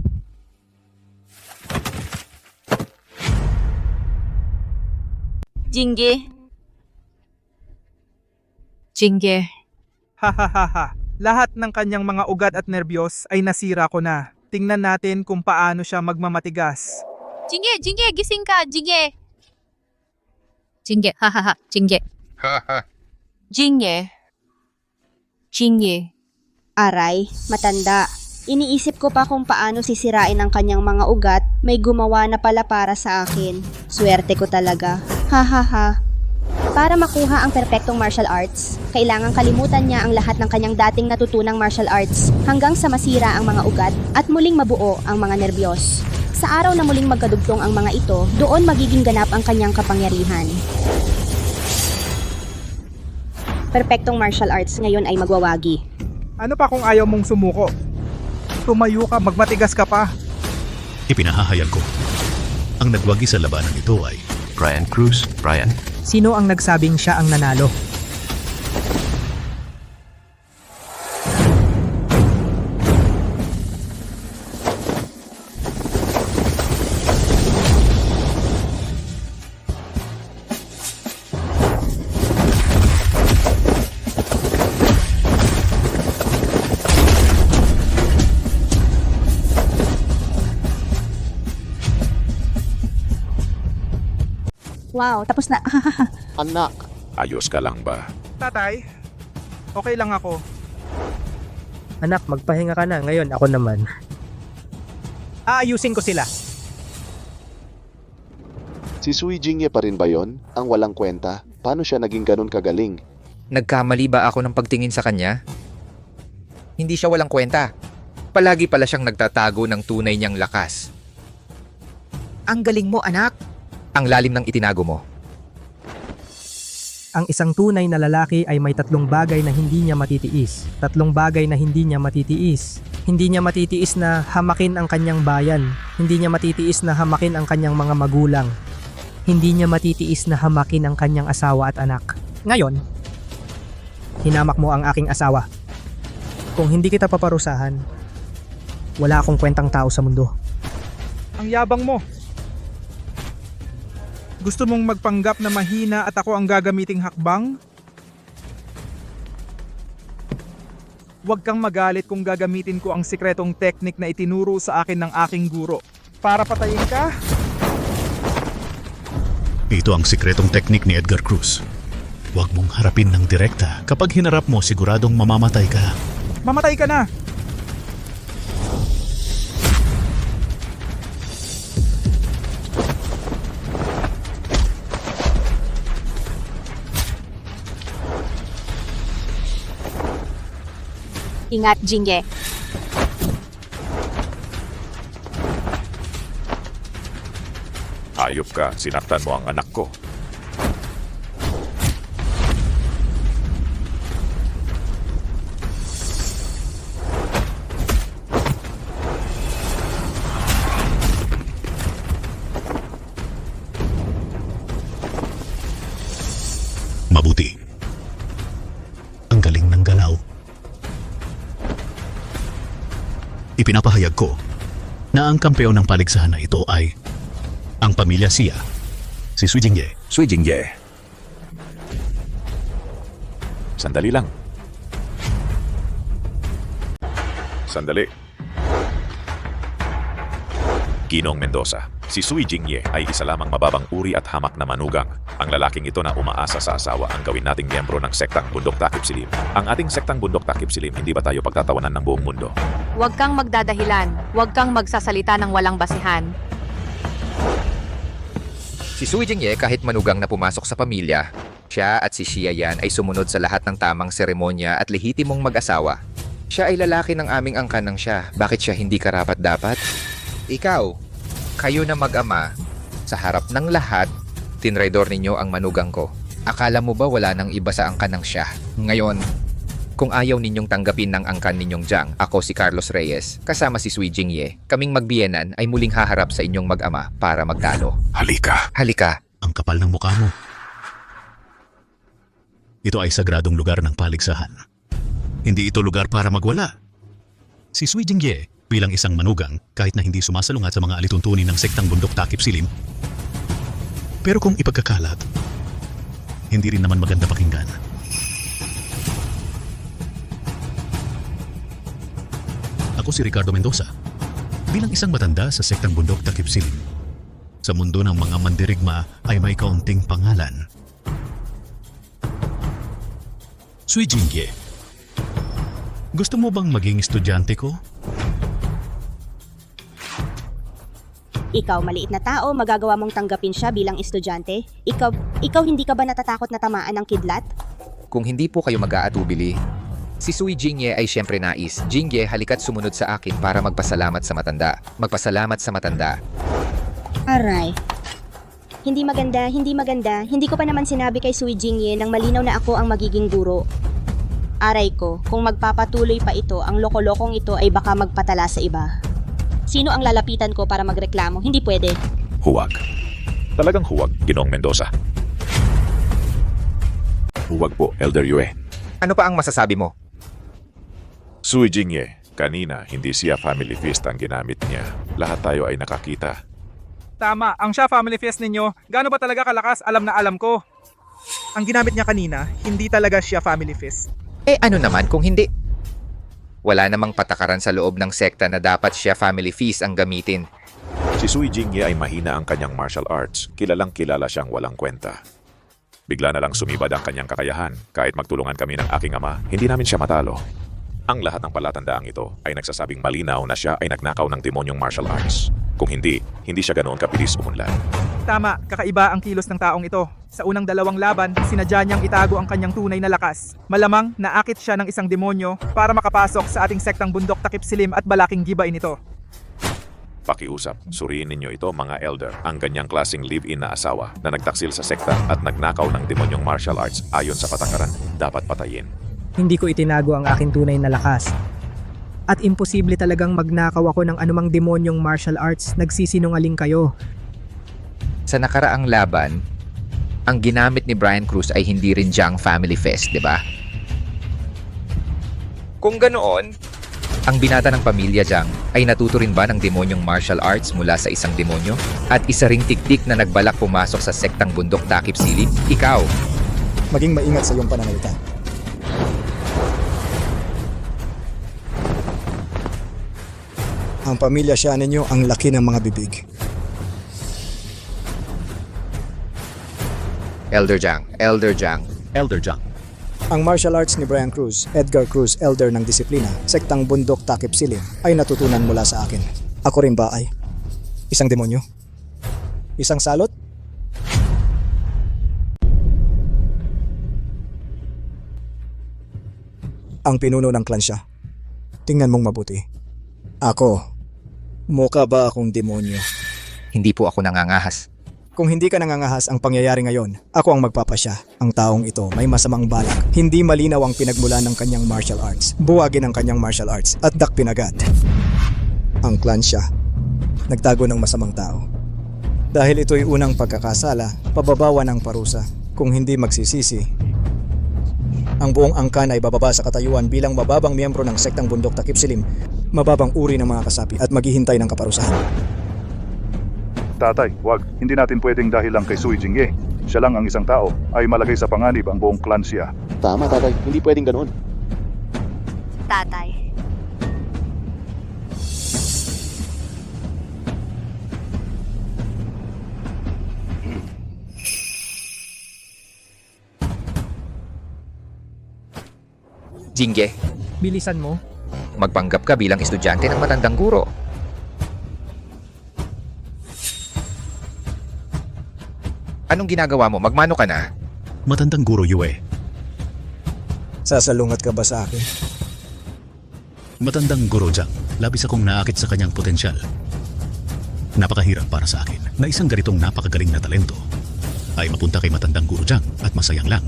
Jingye. Jingye. Hahaha. Lahat ng kanyang mga ugat at nerbiyos ay nasira ko na. Tingnan natin kung paano siya magmamatigas. Jingye, Jingye, gising ka, Jingye. Jingye, hahaha, Jingye. Jingye. Jingye. Aray, matanda. Iniisip ko pa kung paano sisirain ang kanyang mga ugat, may gumawa na pala para sa akin. Swerte ko talaga. Hahaha. Para makuha ang perpektong martial arts, kailangang kalimutan niya ang lahat ng kanyang dating natutunang martial arts hanggang sa masira ang mga ugat at muling mabuo ang mga nerbiyos. Sa araw na muling magkadugtong ang mga ito, doon magiging ganap ang kanyang kapangyarihan. Perpektong martial arts ngayon ay magwawagi. Ano pa kung ayaw mong sumuko? Tumayo ka, magmatigas ka pa. Ipinahahayag ko. Ang nagwagi sa labanan ito ay Brian Cruz. Brian. Sino ang nagsabing siya ang nanalo? Wow, tapos na. Anak, Ayos ka lang ba? Tatay, okay lang ako. Anak, magpahinga ka na. Ngayon, ako naman. Aayusin ko sila. si Sui Jingye pa rin ba yon? Ang walang kwenta? Paano siya naging ganun kagaling? Nagkamali ba ako ng pagtingin sa kanya? Hindi siya walang kwenta. Palagi pala siyang nagtatago ng tunay niyang lakas. Ang galing mo, anak. Ang lalim ng itinago mo. Ang isang tunay na lalaki ay may 3 bagay na hindi niya matitiis. 3 bagay na hindi niya matitiis. Hindi niya matitiis na hamakin ang kanyang bayan. Hindi niya matitiis na hamakin ang kanyang mga magulang. Hindi niya matitiis na hamakin ang kanyang asawa at anak. Ngayon, hinamak mo ang aking asawa. Kung hindi kita paparusahan, wala akong kwentang tao sa mundo. Ang yabang mo. Gusto mong magpanggap na mahina at ako ang gagamiting hakbang? Huwag kang magalit kung gagamitin ko ang sikretong teknik na itinuro sa akin ng aking guro. Para patayin ka? Ito ang sikretong teknik ni Edgar Cruz. Huwag mong harapin ng direkta. Kapag hinarap mo, siguradong mamamatay ka. Mamatay ka na! Ingat, Jingye. Ayop ka, sinaktan mo ang anak ko. Mabuti. Ang galing ng galaw. Ipinapahayag ko na ang kampeon ng paligsahan na ito ay ang pamilya Xia, si Sui Jingye. Sui Jingye. Sandali lang. Sandali. Ginong Mendoza, si Sui Jingye ay isa lamang mababang uri at hamak na manugang. Ang lalaking ito na umaasa sa asawa ang gawin nating miyembro ng sektang Bundok Takip Silim. Ang ating sektang Bundok Takip Silim, hindi ba tayo pagtatawanan ng buong mundo? Huwag kang magdadahilan. Huwag kang magsasalita ng walang basihan. Si Sui Jingye kahit manugang na pumasok sa pamilya, siya at si Xia Yan ay sumunod sa lahat ng tamang seremonya at lehitimong mag-asawa. Siya ay lalaki ng aming angkan ng siya. Bakit siya hindi karapat-dapat? Ikaw, kayo na mag-ama, sa harap ng lahat, tinraidor ninyo ang manugang ko. Akala mo ba wala nang iba sa angkan ng siya? Ngayon, kung ayaw ninyong tanggapin ng angkan ninyong Jiang, ako si Carlos Reyes, kasama si Sui Jingye, kaming magbiyenan ay muling haharap sa inyong mag-ama para magtalo. Halika. Halika. Ang kapal ng mukha mo. Ito ay sagradong lugar ng paligsahan. Hindi ito lugar para magwala. Si Sui Jingye, bilang isang manugang, kahit na hindi sumasalungat sa mga alituntunin ng sektang Bundok Takip Silim, pero kung ipagkakalat, hindi rin naman maganda pakinggan. Ako si Ricardo Mendoza, bilang isang matanda sa sektang Bundok Takip Silim. Sa mundo ng mga mandirigma ay may kaunting pangalan. Sui Jingye, gusto mo bang maging estudyante ko? Ikaw, maliit na tao, magagawa mong tanggapin siya bilang estudyante? Ikaw hindi ka ba natatakot na tamaan ng kidlat? Kung hindi po kayo mag-aatubili, si Sui Jingye ay siyempre nais. Jingye, halika't sumunod sa akin para magpasalamat sa matanda. Magpasalamat sa matanda. Aray. Hindi maganda. Hindi ko pa naman sinabi kay Sui Jingye nang malinaw na ako ang magiging guro. Aray ko, kung magpapatuloy pa ito, ang loko-lokong ito ay baka magpatala sa iba. Sino ang lalapitan ko para magreklamo? Hindi pwede. Huwag. Talagang huwag, Ginong Mendoza. Huwag po, Elder Yue. Ano pa ang masasabi mo? Sui Jingye, kanina hindi siya family feast ang ginamit niya. Lahat tayo ay nakakita. Tama, ang siya family fest ninyo, gaano ba talaga kalakas, alam na alam ko. Ang ginamit niya kanina, hindi talaga siya family fest. Eh ano naman kung hindi? Wala namang patakaran sa loob ng sekta na dapat siya family feast ang gamitin. Si Sui Jingye ay mahina ang kanyang martial arts, kilalang kilala siyang walang kwenta. Bigla na lang sumibad ang kanyang kakayahan, kahit magtulungan kami ng aking ama, hindi namin siya matalo. Ang lahat ng palatandaang ito ay nagsasabing malinaw na siya ay nagnakaw ng demonyong martial arts. Kung hindi siya ganoon kabilis umunlad. Tama, kakaiba ang kilos ng taong ito. Sa unang dalawang laban, sinadya niyang itago ang kanyang tunay na lakas. Malamang naakit siya ng isang demonyo para makapasok sa ating sektang bundok takip silim at balaking gibain ito. Pakiusap, suriin ninyo ito mga elder, ang ganyang klaseng live-in na asawa na nagtaksil sa sekta at nagnakaw ng demonyong martial arts ayon sa patakaran, dapat patayin. Hindi ko itinago ang aking tunay na lakas. At imposible talagang magnakaw ako ng anumang demonyong martial arts, nagsisinungaling kayo. Sa nakaraang laban, ang ginamit ni Brian Cruz ay hindi rin Jiang Family Fest, di ba? Kung ganoon, ang binata ng pamilya Jiang ay natuto rin ba ng demonyong martial arts mula sa isang demonyo? At isa ring tiktik na nagbalak pumasok sa sektang bundok takip silim? Ikaw! Maging maingat sa iyong pananalita. Ang pamilya siya ninyo ang laki ng mga bibig. Elder Jiang, Elder Jiang. Elder Jiang. Ang martial arts ni Brian Cruz, Edgar Cruz, Elder ng Disiplina, sektang bundok takip silim, ay natutunan mula sa akin. Ako rin ba ay isang demonyo? Isang salot? Ang pinuno ng klan siya. Tingnan mong mabuti. Ako, mukha ba akong demonyo? Hindi po ako nangangahas. Kung hindi ka nangangahas ang pangyayari ngayon, ako ang magpapasya. Ang taong ito may masamang balak. Hindi malinaw ang pinagmulan ng kanyang martial arts. Buwagin ang kanyang martial arts at dakpin agad. Ang clan siya. Nagtago ng masamang tao. Dahil ito'y unang pagkakasala, pababawan ng parusa. Kung hindi magsisisi, ang buong angkan ay bababa sa katayuan bilang mababang miyembro ng sektang bundok takip silim, mababang uri ng mga kasapi at maghihintay ng kaparusahan. Tatay, wag. Hindi natin pwedeng dahil lang kay Sui Jingye. Siya lang ang isang tao, ay malagay sa panganib ang buong clan siya. Tama, tatay. Hindi pwedeng ganoon. Tatay. Jingye, Bilisan mo. magpanggap ka bilang estudyante ng matandang guro. Anong ginagawa mo? Magmano ka na? Matandang guro Yue. Sasalungat ka ba sa akin? Matandang guro Jiang. Labis akong naakit sa kanyang potensyal. Napakahirap para sa akin na isang ganitong napakagaling na talento ay mapunta kay matandang guro Jiang at masayang lang.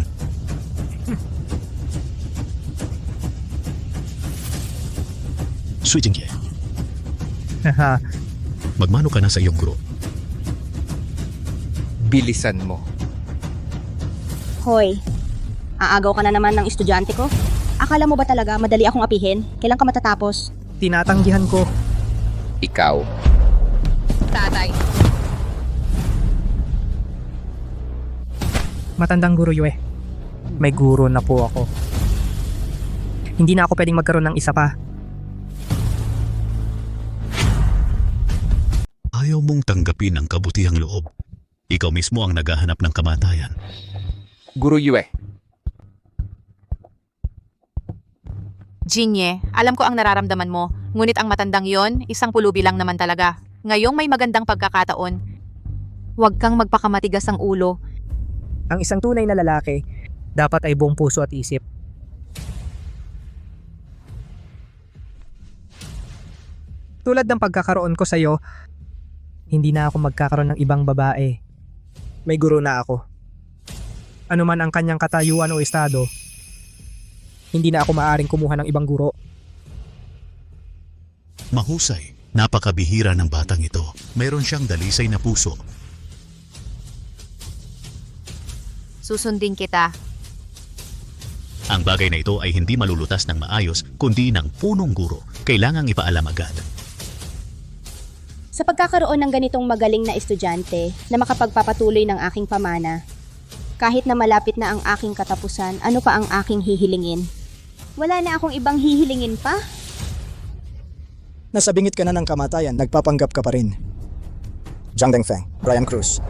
Sui Jingye, magmano ka na sa iyong guro. Bilisan mo. Hoy, aagaw ka na naman ng estudyante ko? Akala mo ba talaga madali akong apihin? Kailan ka matatapos? Tinatanggihan ko. Ikaw. Tatay. Matandang guro Yue. May guro na po ako. Hindi na ako pwedeng magkaroon ng isa pa. Ayaw mong tanggapin ang kabutihang loob. Ikaw mismo ang naghahanap ng kamatayan. Guro Yue. Jingye, alam ko ang nararamdaman mo, ngunit ang matandang yon, isang pulubi lang naman talaga. Ngayong may magandang pagkakataon, huwag kang magpakamatigas ang ulo. Ang isang tunay na lalaki, dapat ay buong puso at isip. Tulad ng pagkakaroon ko sa'yo, hindi na ako magkakaroon ng ibang babae. May guro na ako. Ano man ang kanyang katayuan o estado, hindi na ako maaaring kumuha ng ibang guro. Mahusay, napakabihira ng batang ito. Meron siyang dalisay na puso. Susundin kita. Ang bagay na ito ay hindi malulutas ng maayos, kundi ng punong guro. Kailangang ipaalam agad. Sa pagkakaroon ng ganitong magaling na estudyante na makapagpapatuloy ng aking pamana, kahit na malapit na ang aking katapusan, ano pa ang aking hihilingin? Wala na akong ibang hihilingin pa? Nasabingit ka na ng kamatayan, nagpapanggap ka pa rin. Zhang Dengfeng, Brian Cruz.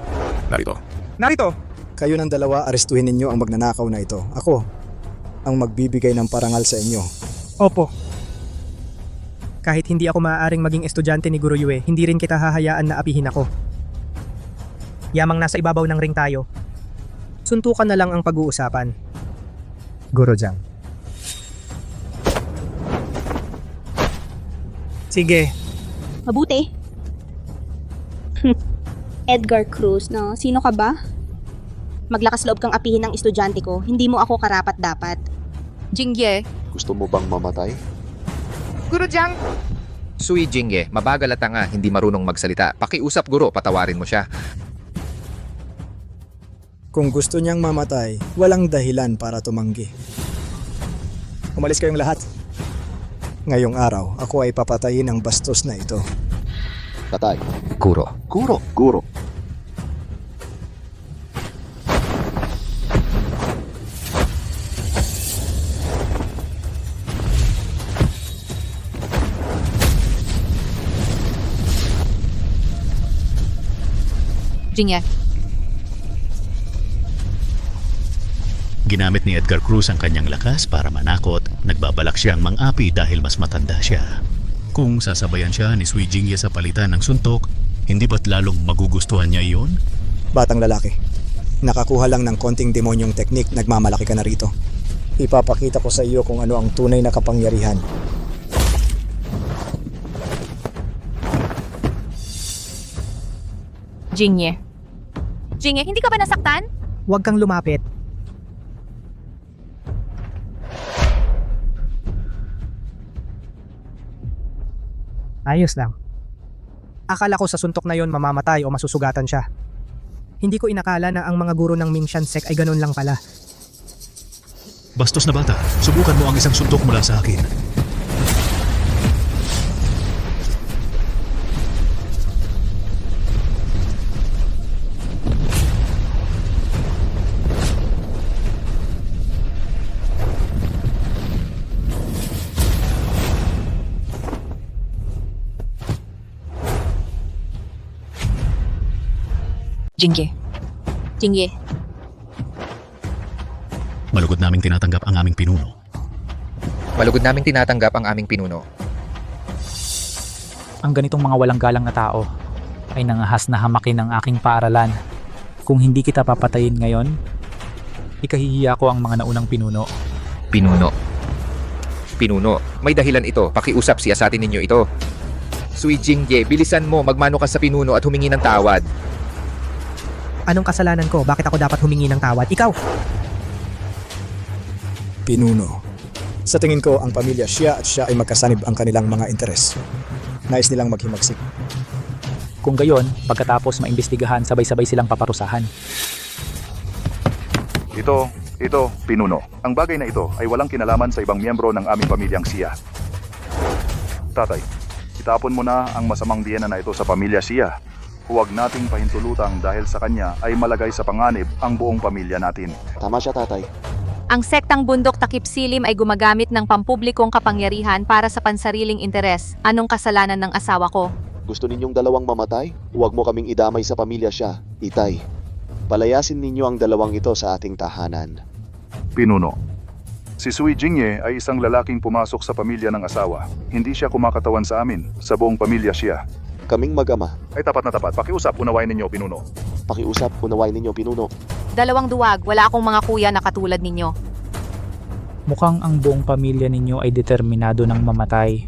Narito. Narito! Kayo ng dalawa, arestuhin ninyo ang magnanakaw na ito. Ako ang magbibigay ng parangal sa inyo. Opo. Kahit hindi ako maaaring maging estudyante ni Guro Yue, hindi rin kita hahayaan na apihin ako. Yamang nasa ibabaw ng ring tayo. Suntukan na lang ang pag-uusapan. Guro Zhang. Sige. Mabuti. Edgar Cruz, no? Sino ka ba? Maglakas loob kang apihin ng estudyante ko. Hindi mo ako karapat-dapat. Jingye, Gusto mo bang mamatay? Guro Zhang, Sui Jingye, mabagal at tanga, hindi marunong magsalita. Pakiusap guro, patawarin mo siya. Kung gusto niyang mamatay, walang dahilan para tumanggi. Umalis kayong lahat. Ngayong araw, ako ay papatayin ang bastos na ito. Tatay. Guro. Guro. Guro. Jingye. Ginamit ni Edgar Cruz ang kanyang lakas para manakot. Nagbabalak siyang mang-api dahil mas matanda siya. Kung sasabayan siya ni Sui Jingye sa palitan ng suntok, hindi ba't lalong magugustuhan niya iyon? Batang lalaki, nakakuha lang ng konting demonyong teknik, nagmamalaki ka na rito. Ipapakita ko sa iyo kung ano ang tunay na kapangyarihan. Jingye. Jingye, hindi ka ba nasaktan? Huwag kang lumapit. Ayos lang. Akala ko sa suntok na yon mamamatay o masusugatan siya. Hindi ko inakala na ang mga guro ng Mingshan Sect ay ganun lang pala. Bastos na bata, subukan mo ang isang suntok mula sa akin. Jingye. Jingye. Malugod naming tinatanggap ang aming pinuno. Malugod naming tinatanggap ang aming pinuno. Ang ganitong mga walang galang na tao ay nangahas na hamakin ng aking paaralan. Kung hindi kita papatayin ngayon, ikahihiya ko ang mga naunang pinuno. Pinuno. Pinuno. May dahilan ito. Pakiusap, siyasatin ninyo ito. Sui Jingye, bilisan mo, magmano ka sa pinuno at humingi ng tawad. Anong kasalanan ko? Bakit ako dapat humingi ng tawad? Ikaw! Pinuno. Sa tingin ko, ang pamilya siya at siya ay magkasanib ang kanilang mga interes. Nais nilang maghimagsik. Kung gayon, pagkatapos maimbestigahan, sabay-sabay silang paparusahan. Ito, pinuno. Ang bagay na ito ay walang kinalaman sa ibang miyembro ng aming pamilyang siya. Tatay, itapon mo na ang masamang diyena na ito sa pamilya siya. Huwag nating pahintulutang dahil sa kanya ay malagay sa panganib ang buong pamilya natin. Tama siya, tatay. Ang sektang bundok takip silim ay gumagamit ng pampublikong kapangyarihan para sa pansariling interes. Anong kasalanan ng asawa ko? Gusto ninyong dalawang mamatay? Huwag mo kaming idamay sa pamilya siya. Itay, palayasin ninyo ang dalawang ito sa ating tahanan. Pinuno. Si Sui Jingye ay isang lalaking pumasok sa pamilya ng asawa. Hindi siya kumakatawan sa amin, sa buong pamilya siya. Kaming mag-ama. Ay tapat na tapat. Pakiusap, unawain ninyo, pinuno. Pakiusap, unawain ninyo, pinuno. Dalawang duwag, wala akong mga kuya na katulad ninyo. Mukhang ang buong pamilya ninyo ay determinado ng mamatay.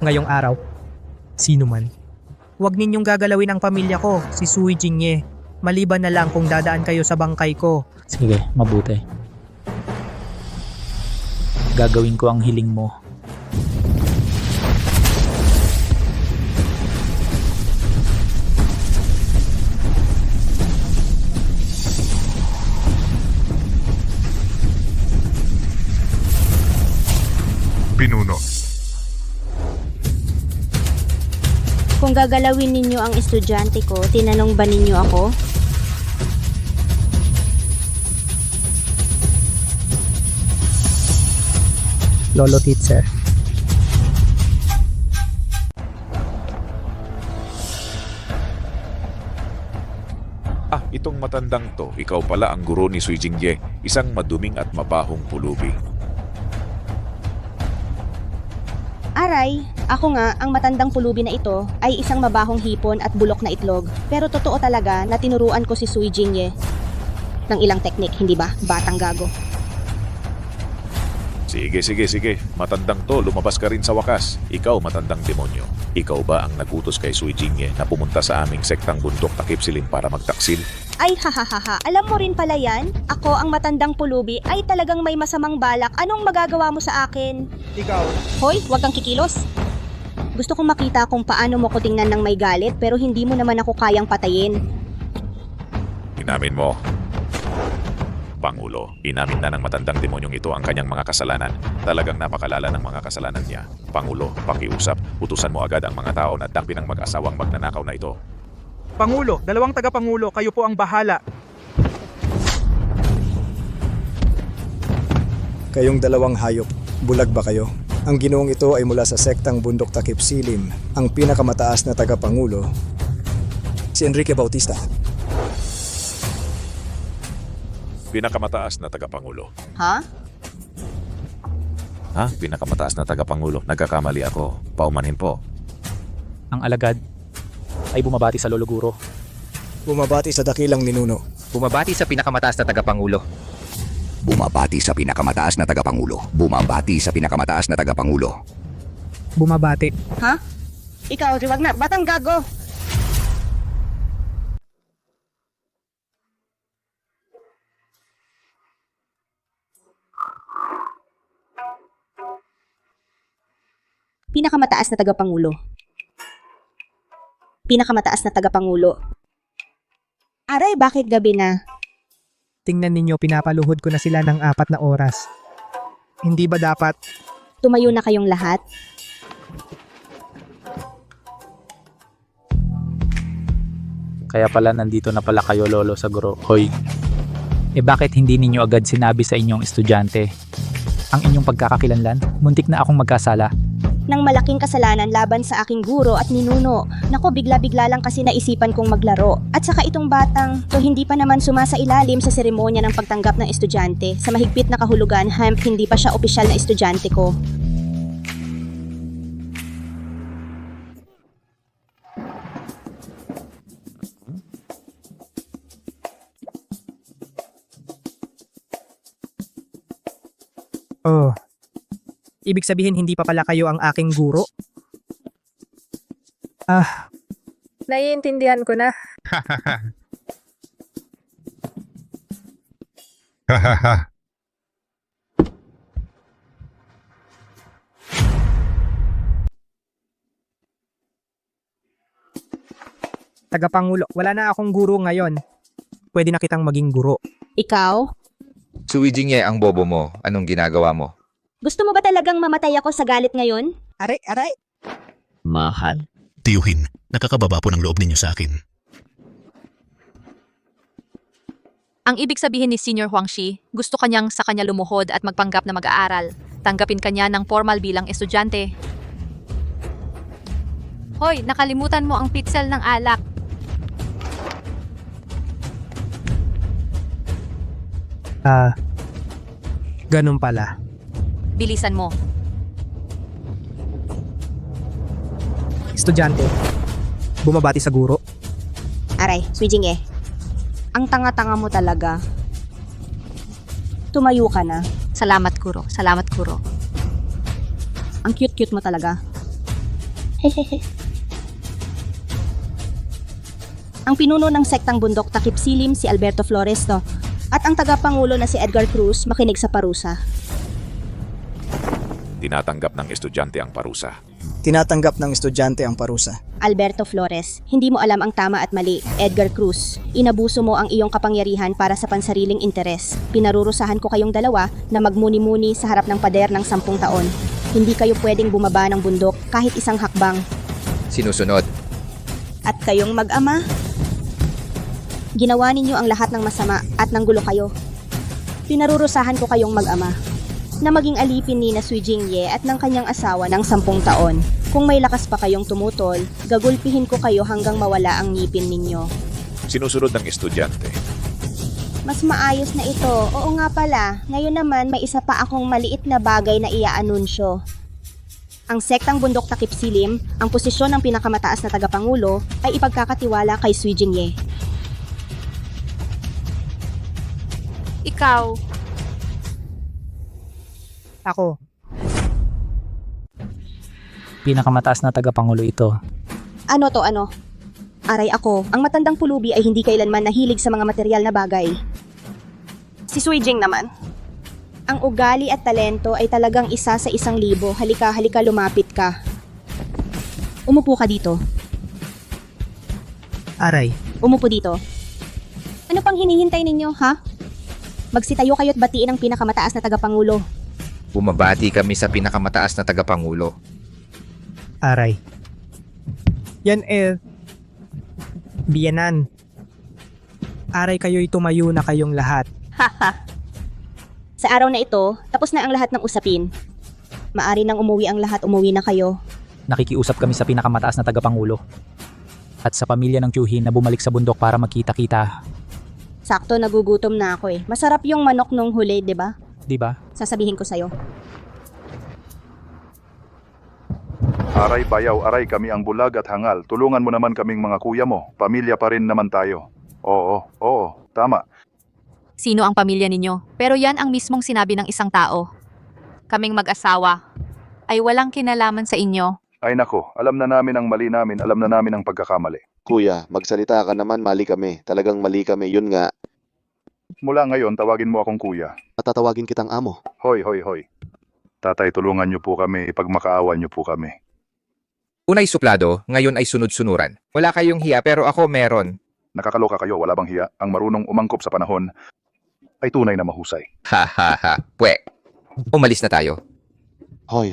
Ngayong araw, sino man. Huwag ninyong gagalawin ang pamilya ko, si Sui Jingye. Maliban na lang kung dadaan kayo sa bangkay ko. Sige, mabuti. Gagawin ko ang hiling mo. Pinuno. Kung gagalawin ninyo ang estudyante ko, tinanong ba ninyo ako? Lolo Teacher. Itong matandang to, ikaw pala ang guro ni Sui Jingye, isang maduming at mabahong pulubi. Aray, ako nga, ang matandang pulubi na ito ay isang mabahong hipon at bulok na itlog. Pero totoo talaga na tinuruan ko si Sui Jingye ng ilang teknik, hindi ba? Batang gago. Sige. Matandang to, lumabas ka rin sa wakas. Ikaw, matandang demonyo. Ikaw ba ang nagutos kay Sui Jingye na pumunta sa aming sektang bundok takip silim para magtaksil? Ay hahaha, alam mo rin pala yan? Ako ang matandang pulubi ay talagang may masamang balak. Anong magagawa mo sa akin? Ikaw. Hoy, huwag kang kikilos. Gusto kong makita kung paano mo ko tingnan ng may galit pero hindi mo naman ako kayang patayin. Inamin mo. Pangulo, inamin na ng matandang demonyong ito ang kanyang mga kasalanan. Talagang napakalala ng mga kasalanan niya. Pangulo, pakiusap, utusan mo agad ang mga tao na dakpin ang mag-asawang magnanakaw na ito. Pangulo, dalawang tagapangulo, kayo po ang bahala. Kayong dalawang hayop, bulag ba kayo? Ang ginoong ito ay mula sa sektang Bundok Takip Silim, ang pinakamataas na tagapangulo, si Enrique Bautista. Pinakamataas na tagapangulo. Ha? Ha? Pinakamataas na tagapangulo. Nagkakamali ako. Paumanhin po. Ang alagad ay bumabati sa lolo guro. Bumabati sa dakilang ninuno. Bumabati sa pinakamataas na tagapangulo. Bumabati sa pinakamataas na tagapangulo. Bumabati sa pinakamataas na tagapangulo. Bumabati. Ha? Ikaw, wag na, batang gago. Pinakamataas na tagapangulo. Pinakamataas na tagapangulo. Aray, bakit gabi na? Tingnan ninyo, pinapaluhod ko na sila ng 4 na oras. Hindi ba dapat? Tumayo na kayong lahat. Kaya pala nandito na pala kayo lolo sa guro. Hoy. Bakit hindi ninyo agad sinabi sa inyong estudyante ang inyong pagkakakilanlan? Muntik na akong magkasala. Ng malaking kasalanan laban sa aking guro at ninuno. Nako, bigla-bigla lang kasi naisipan kong maglaro. At saka itong batang to hindi pa naman sumasailalim sa seremonya ng pagtanggap ng estudyante. Sa mahigpit na kahulugan, hindi pa siya opisyal na estudyante ko. Oh. Ibig sabihin hindi pa pala kayo ang aking guro? Naiintindihan ko na. Tagapangulo, wala na akong guro ngayon. Pwede na kitang maging guro. Ikaw? Sui Jingye ang bobo mo. Anong ginagawa mo? Gusto mo ba talagang mamatay ako sa galit ngayon? Aray! Mahal. Tiyuhin, nakakababa po ng loob ninyo sa akin. Ang ibig sabihin ni Senior Huangshi, gusto kanyang sa kanya lumuhod at magpanggap na mag-aaral. Tanggapin kanya ng formal bilang estudyante. Hoy, nakalimutan mo ang pitsel ng alak. Ganun pala. Bilisan mo. Estudyante, bumabati sa guro. Aray, Sui Jingye. Ang tanga-tanga mo talaga. Tumayo ka na. Salamat, Kuro. Salamat, Kuro. Ang cute-cute mo talaga. Ang pinuno ng sektang Bundok Takip Silim si Alberto Flores, no? At ang tagapangulo na si Edgar Cruz makinig sa parusa. Tinatanggap ng estudyante ang parusa. Tinatanggap ng estudyante ang parusa. Alberto Flores, hindi mo alam ang tama at mali. Edgar Cruz, inabuso mo ang iyong kapangyarihan para sa pansariling interes. Pinarurusahan ko kayong dalawa na magmuni-muni sa harap ng pader ng 10 taon. Hindi kayo pwedeng bumaba ng bundok kahit isang hakbang. Sinusunod. At kayong mag-ama? Ginawa ninyo ang lahat ng masama at nanggulo kayo. Pinarurusahan ko kayong mag-ama na maging alipin ni na Sui Jingye at ng kanyang asawa ng 10 taon. Kung may lakas pa kayong tumutol, gagulpihin ko kayo hanggang mawala ang ngipin ninyo. sinusunod ng estudyante. Mas maayos na ito. Oo nga pala, ngayon naman may isa pa akong maliit na bagay na iaanunsyo. Ang sektang bundok Takip Silim, ang posisyon ng pinakamataas na tagapangulo, ay ipagkakatiwala kay Sui Jingye. Ikaw, Ako, Pinakamataas na tagapangulo ito. Ano to ano? Aray ako, ang matandang pulubi ay hindi kailanman nahilig sa mga material na bagay. Si Sui Jing naman. Ang ugali at talento ay talagang isa sa 1,000. Halika, lumapit ka. Umupo ka dito. Aray. Umupo dito. Ano pang hinihintay ninyo, ha? Magsitayo kayo't batiin ang pinakamataas na tagapangulo. Bumabati kami sa pinakamataas na tagapangulo. Aray. Yan biyanan. Aray kayo'y tumayo na kayong lahat. Haha. Sa araw na ito, tapos na ang lahat ng usapin. Maari nang umuwi ang lahat, umuwi na kayo. Nakikiusap kami sa pinakamataas na tagapangulo. At sa pamilya ng Chuhin na bumalik sa bundok para magkita-kita. Sakto, nagugutom na ako eh. Masarap yung manok nung huli, di ba? Di ba? Sasabihin ko sa'yo. Aray bayaw, aray kami ang bulag at hangal. Tulungan mo naman kaming mga kuya mo. Pamilya pa rin naman tayo. Oo, tama. sino ang pamilya ninyo? Pero yan ang mismong sinabi ng isang tao. Kaming mag-asawa ay walang kinalaman sa inyo. Ay nako, alam na namin ang mali namin, alam na namin ang pagkakamali. Kuya, magsalita ka naman, mali kami. Talagang mali kami, yun nga. Mula ngayon, tawagin mo akong kuya. Patatawagin kitang amo. Hoy. Tatay, tulungan niyo po kami, ipagmakaawan niyo po kami. Unay suplado, ngayon ay sunod-sunuran. Wala kayong hiya pero ako meron. Nakakaloka kayo, wala bang hiya? Ang marunong umangkop sa panahon ay tunay na mahusay. Ha. Pwe. Umalis na tayo. Hoy.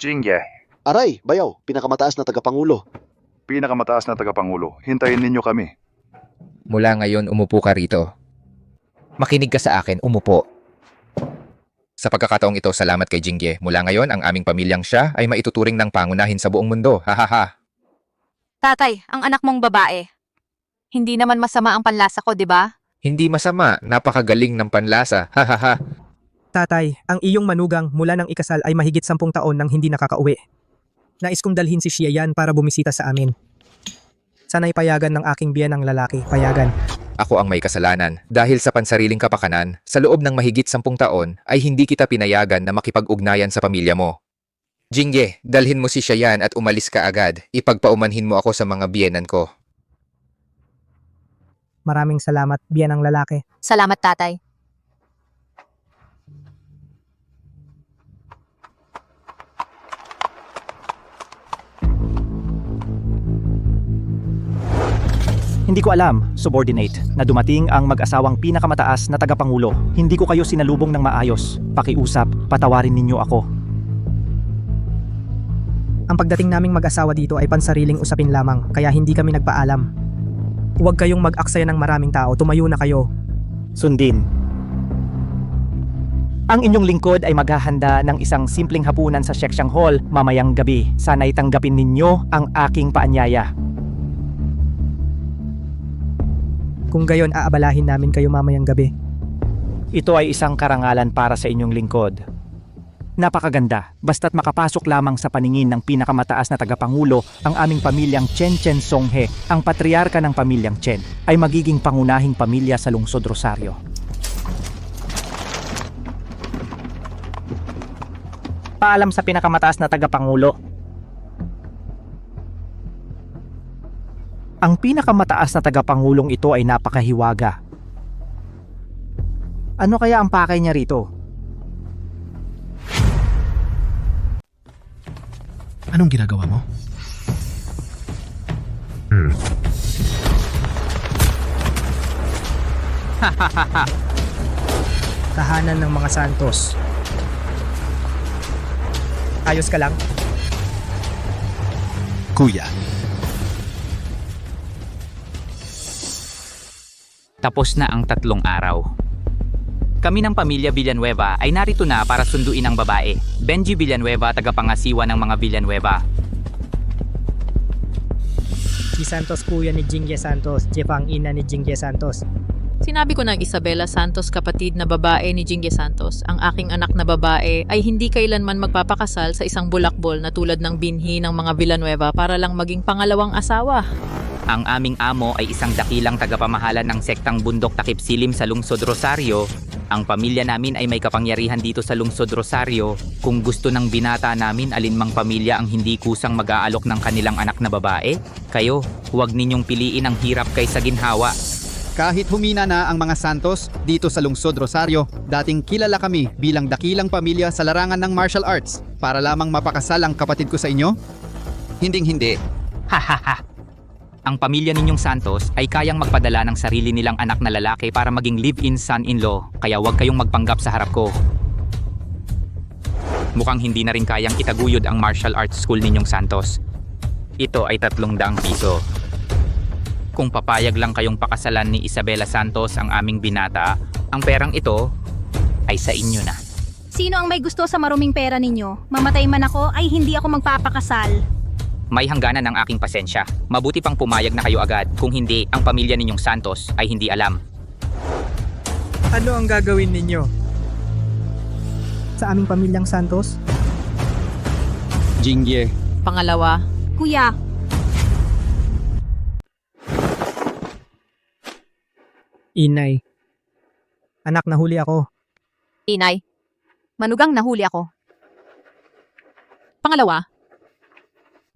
Jingye. Aray, bayaw, pinakamataas na tagapangulo. Pinakamataas na tagapangulo, hintayin ninyo kami. Mula ngayon, umupo ka rito. Makinig ka sa akin, umupo. Sa pagkakataong ito, salamat kay Jingye. Mula ngayon, ang aming pamilyang siya ay maituturing ng pangunahin sa buong mundo. Ha. Tatay, ang anak mong babae. Hindi naman masama ang panlasa ko, di ba? Hindi masama, napakagaling ng panlasa. Ha. Tatay, ang iyong manugang mula ng ikasal ay mahigit 10 taon nang hindi nakakauwi. Nais kong dalhin si Xiayan para bumisita sa amin. Sana'y payagan ng aking biyanang lalaki, payagan. Ako ang may kasalanan. Dahil sa pansariling kapakanan, sa loob ng mahigit 10 taon, ay hindi kita pinayagan na makipag-ugnayan sa pamilya mo. Jingye, dalhin mo si Xiayan at umalis ka agad. Ipagpaumanhin mo ako sa mga biyenan ko. Maraming salamat, biyanang lalaki. Salamat, tatay. Hindi ko alam, subordinate, na dumating ang mag-asawang pinakamataas na tagapangulo. Hindi ko kayo sinalubong ng maayos. Pakiusap, patawarin ninyo ako. Ang pagdating naming mag-asawa dito ay pansariling usapin lamang, kaya hindi kami nagpaalam. Huwag kayong mag-aksaya ng maraming tao, tumayo na kayo. Sundin. Ang inyong lingkod ay maghahanda ng isang simpleng hapunan sa Sheksang Hall mamayang gabi. Sana'y tanggapin ninyo ang aking paanyaya. Kung gayon, aabalahin namin kayo mamayang gabi. Ito ay isang karangalan para sa inyong lingkod. Napakaganda, basta't makapasok lamang sa paningin ng pinakamataas na tagapangulo, ang aming pamilyang Chen Songhe, ang patriarka ng pamilyang Chen, ay magiging pangunahing pamilya sa lungsod Rosario. Paalam sa pinakamataas na tagapangulo. Ang pinakamataas na tagapangulong ito ay napakahiwaga. Ano kaya ang pakay niya rito? Anong ginagawa mo? Tahanan ng mga Santos. Ayos ka lang? Kuya. Tapos na ang 3 araw. Kami ng pamilya Villanueva ay narito na para sunduin ang babae. Benji Villanueva, tagapangasiwa ng mga Villanueva. Si Santos kuya ni Jingye Santos, Jeff ang ina ni Jingye Santos. Sinabi ko na Isabela Santos, kapatid na babae ni Jingye Santos. Ang aking anak na babae ay hindi kailanman magpapakasal sa isang bulakbol na tulad ng binhi ng mga Villanueva para lang maging pangalawang asawa. Ang aming amo ay isang dakilang tagapamahala ng sektang Bundok Takip Silim sa Lungsod Rosario. Ang pamilya namin ay may kapangyarihan dito sa Lungsod Rosario. Kung gusto ng binata namin alinmang pamilya ang hindi kusang mag-aalok ng kanilang anak na babae, kayo, huwag ninyong piliin ang hirap kaysa ginhawa. Kahit humina na ang mga Santos dito sa Lungsod Rosario, dating kilala kami bilang dakilang pamilya sa larangan ng martial arts para lamang mapakasal ang kapatid ko sa inyo? Hinding-hindi. Hahaha. Ang pamilya ninyong Santos ay kayang magpadala ng sarili nilang anak na lalaki para maging live-in son-in-law, kaya huwag kayong magpanggap sa harap ko. Mukhang hindi na rin kayang itaguyod ang martial arts school ninyong Santos. Ito ay 300 piso. Kung papayag lang kayong pakasalan ni Isabela Santos ang aming binata, ang perang ito ay sa inyo na. Sino ang may gusto sa maruming pera ninyo? Mamatay man ako ay hindi ako magpapakasal. May hangganan ang aking pasensya. Mabuti pang pumayag na kayo agad. Kung hindi, ang pamilya ninyong Santos ay hindi alam. Ano ang gagawin ninyo? Sa aming pamilyang Santos? Jingye. Pangalawa, Kuya, Inay. Anak, nahuli ako. Inay, manugang nahuli ako. pangalawa,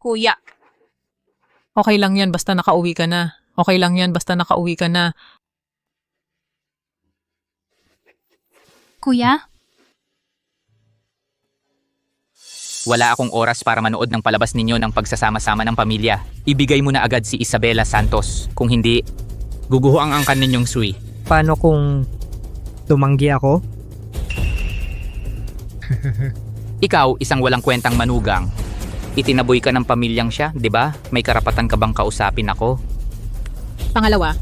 Kuya, okay lang yan basta nakauwi ka na. Okay lang yan basta nakauwi ka na. Kuya, Wala akong oras para manood ng palabas ninyo ng pagsasama-sama ng pamilya. Ibigay mo na agad si Isabela Santos. Kung hindi, guguho ang angkan ninyong Sui. Paano kung tumanggi ako? Ikaw, isang walang kwentang manugang. Itinaboy ka ng pamilyang siya, di ba? May karapatan ka bang kausapin ako? Pangalawa,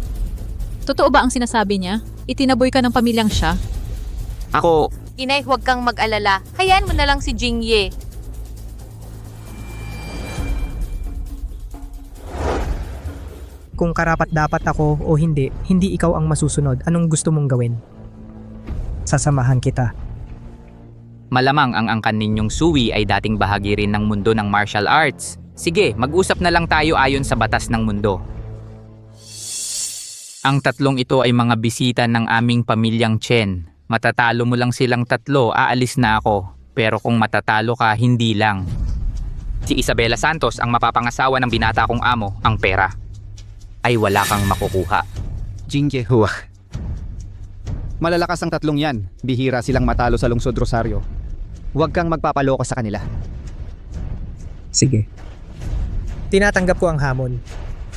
totoo ba ang sinasabi niya? Itinaboy ka ng pamilyang siya? Ako, Inay, huwag kang mag-alala. Hayaan mo na lang si Jingye. Kung karapat-dapat ako o hindi, hindi ikaw ang masusunod. Anong gusto mong gawin? Sasamahan kita. malamang ang angkan ninyong Sui ay dating bahagi rin ng mundo ng martial arts. Sige, mag-usap na lang tayo ayon sa batas ng mundo. Ang tatlong ito ay mga bisita ng aming pamilyang Chen. Matatalo mo lang silang tatlo, aalis na ako. Pero kung matatalo ka, hindi lang. Si Isabela Santos ang mapapangasawa ng binata kong amo, ang pera. Ay wala kang makukuha. Jingye Hua. Malalakas ang tatlong yan. Bihira silang matalo sa Lungsod Rosario. Huwag kang magpapaloko sa kanila. Sige. Tinatanggap ko ang hamon.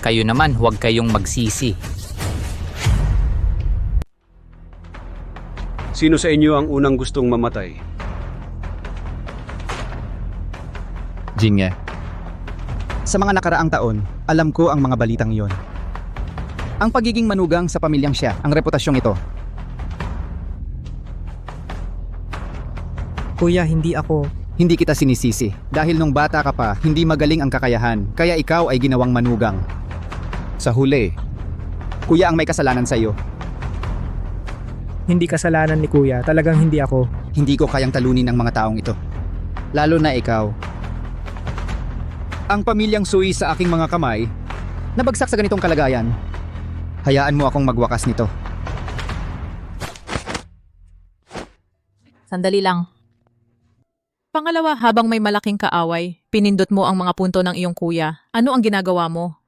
Kayo naman, huwag kayong magsisi. Sino sa inyo ang unang gustong mamatay? Jingye. Sa mga nakaraang taon, alam ko ang mga balitang yon. Ang pagiging manugang sa pamilyang siya, ang reputasyong ito. Kuya, hindi ako. Hindi kita sinisisi. Dahil nung bata ka pa, hindi magaling ang kakayahan, kaya ikaw ay ginawang manugang. Sa huli, kuya ang may kasalanan sa iyo. Hindi kasalanan ni Kuya. Talagang hindi ako. Hindi ko kayang talunin ang mga taong ito. Lalo na ikaw. Ang pamilyang Sui sa aking mga kamay, nabagsak sa ganitong kalagayan. Hayaan mo akong magwakas nito. Sandali lang. Pangalawa, habang may malaking kaaway, pinindot mo ang mga punto ng iyong kuya. Ano ang ginagawa mo?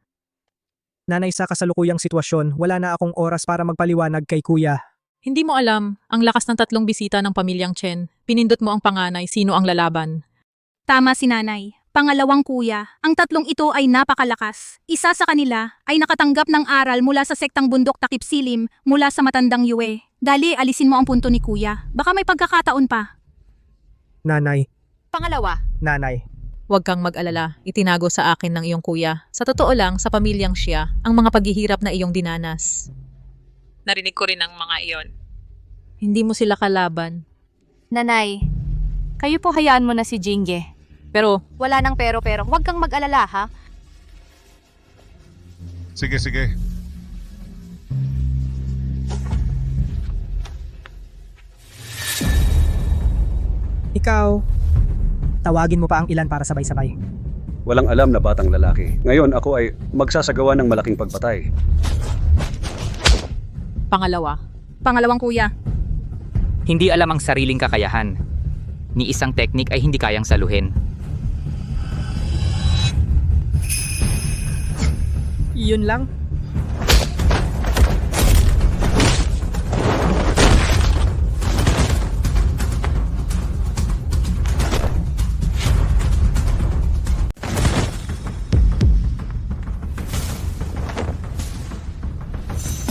Nanay, sa kasalukuyang sitwasyon, wala na akong oras para magpaliwanag kay Kuya. Hindi mo alam, ang lakas ng tatlong bisita ng pamilyang Chen. Pinindot mo ang panganay, sino ang lalaban. tama si nanay. Pangalawang kuya, ang tatlong ito ay napakalakas. Isa sa kanila ay nakatanggap ng aral mula sa sektang Bundok Takip Silim mula sa matandang Yue. Dali, alisin mo ang punto ni kuya. Baka may pagkakataon pa. Nanay. Pangalawa, Nanay. Huwag kang mag-alala, itinago sa akin ng iyong kuya. Sa totoo lang, sa pamilyang siya, ang mga paghihirap na iyong dinanas. Narinig ko rin ang mga iyon. Hindi mo sila kalaban. Nanay, kayo po hayaan mo na si Jingye. Pero, Wala nang pero, huwag kang mag-alala ha. Sige. Ikaw, tawagin mo pa ang ilan para sabay-sabay. Walang alam na batang lalaki. Ngayon ako ay magsasagawa ng malaking pagpatay. Pangalawang kuya. Hindi alam ang sariling kakayahan. Ni isang teknik ay hindi kayang saluhin. Yun lang?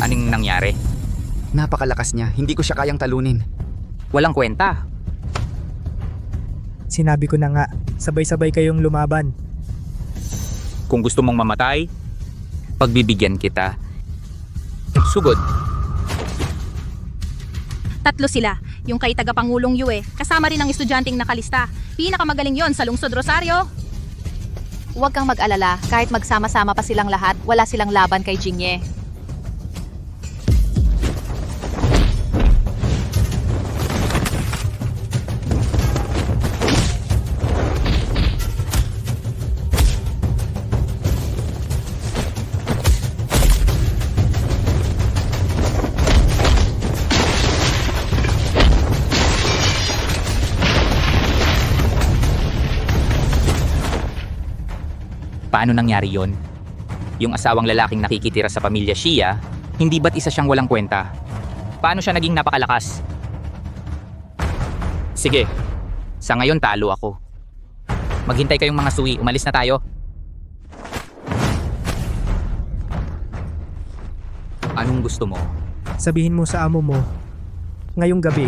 Anong nangyari? Napakalakas niya, hindi ko siya kayang talunin. Walang kwenta. Sinabi ko na nga, sabay-sabay kayong lumaban. Kung gusto mong mamatay, pagbibigyan kita. Sugod. Tatlo sila. Yung kay tagapangulong Yue, kasama rin ang estudyanteng nakalista. Pinakamagaling yon sa Lungsod Rosario. Huwag kang mag-alala, kahit magsama-sama pa silang lahat, wala silang laban kay Jingye. Paano nangyari yon? Yung asawang lalaking nakikitira sa pamilya Shia, hindi ba't isa siyang walang kwenta? Paano siya naging napakalakas? Sige, sa ngayon talo ako. Maghintay kayong mga suwi, umalis na tayo. Anong gusto mo? Sabihin mo sa amo mo, ngayong gabi,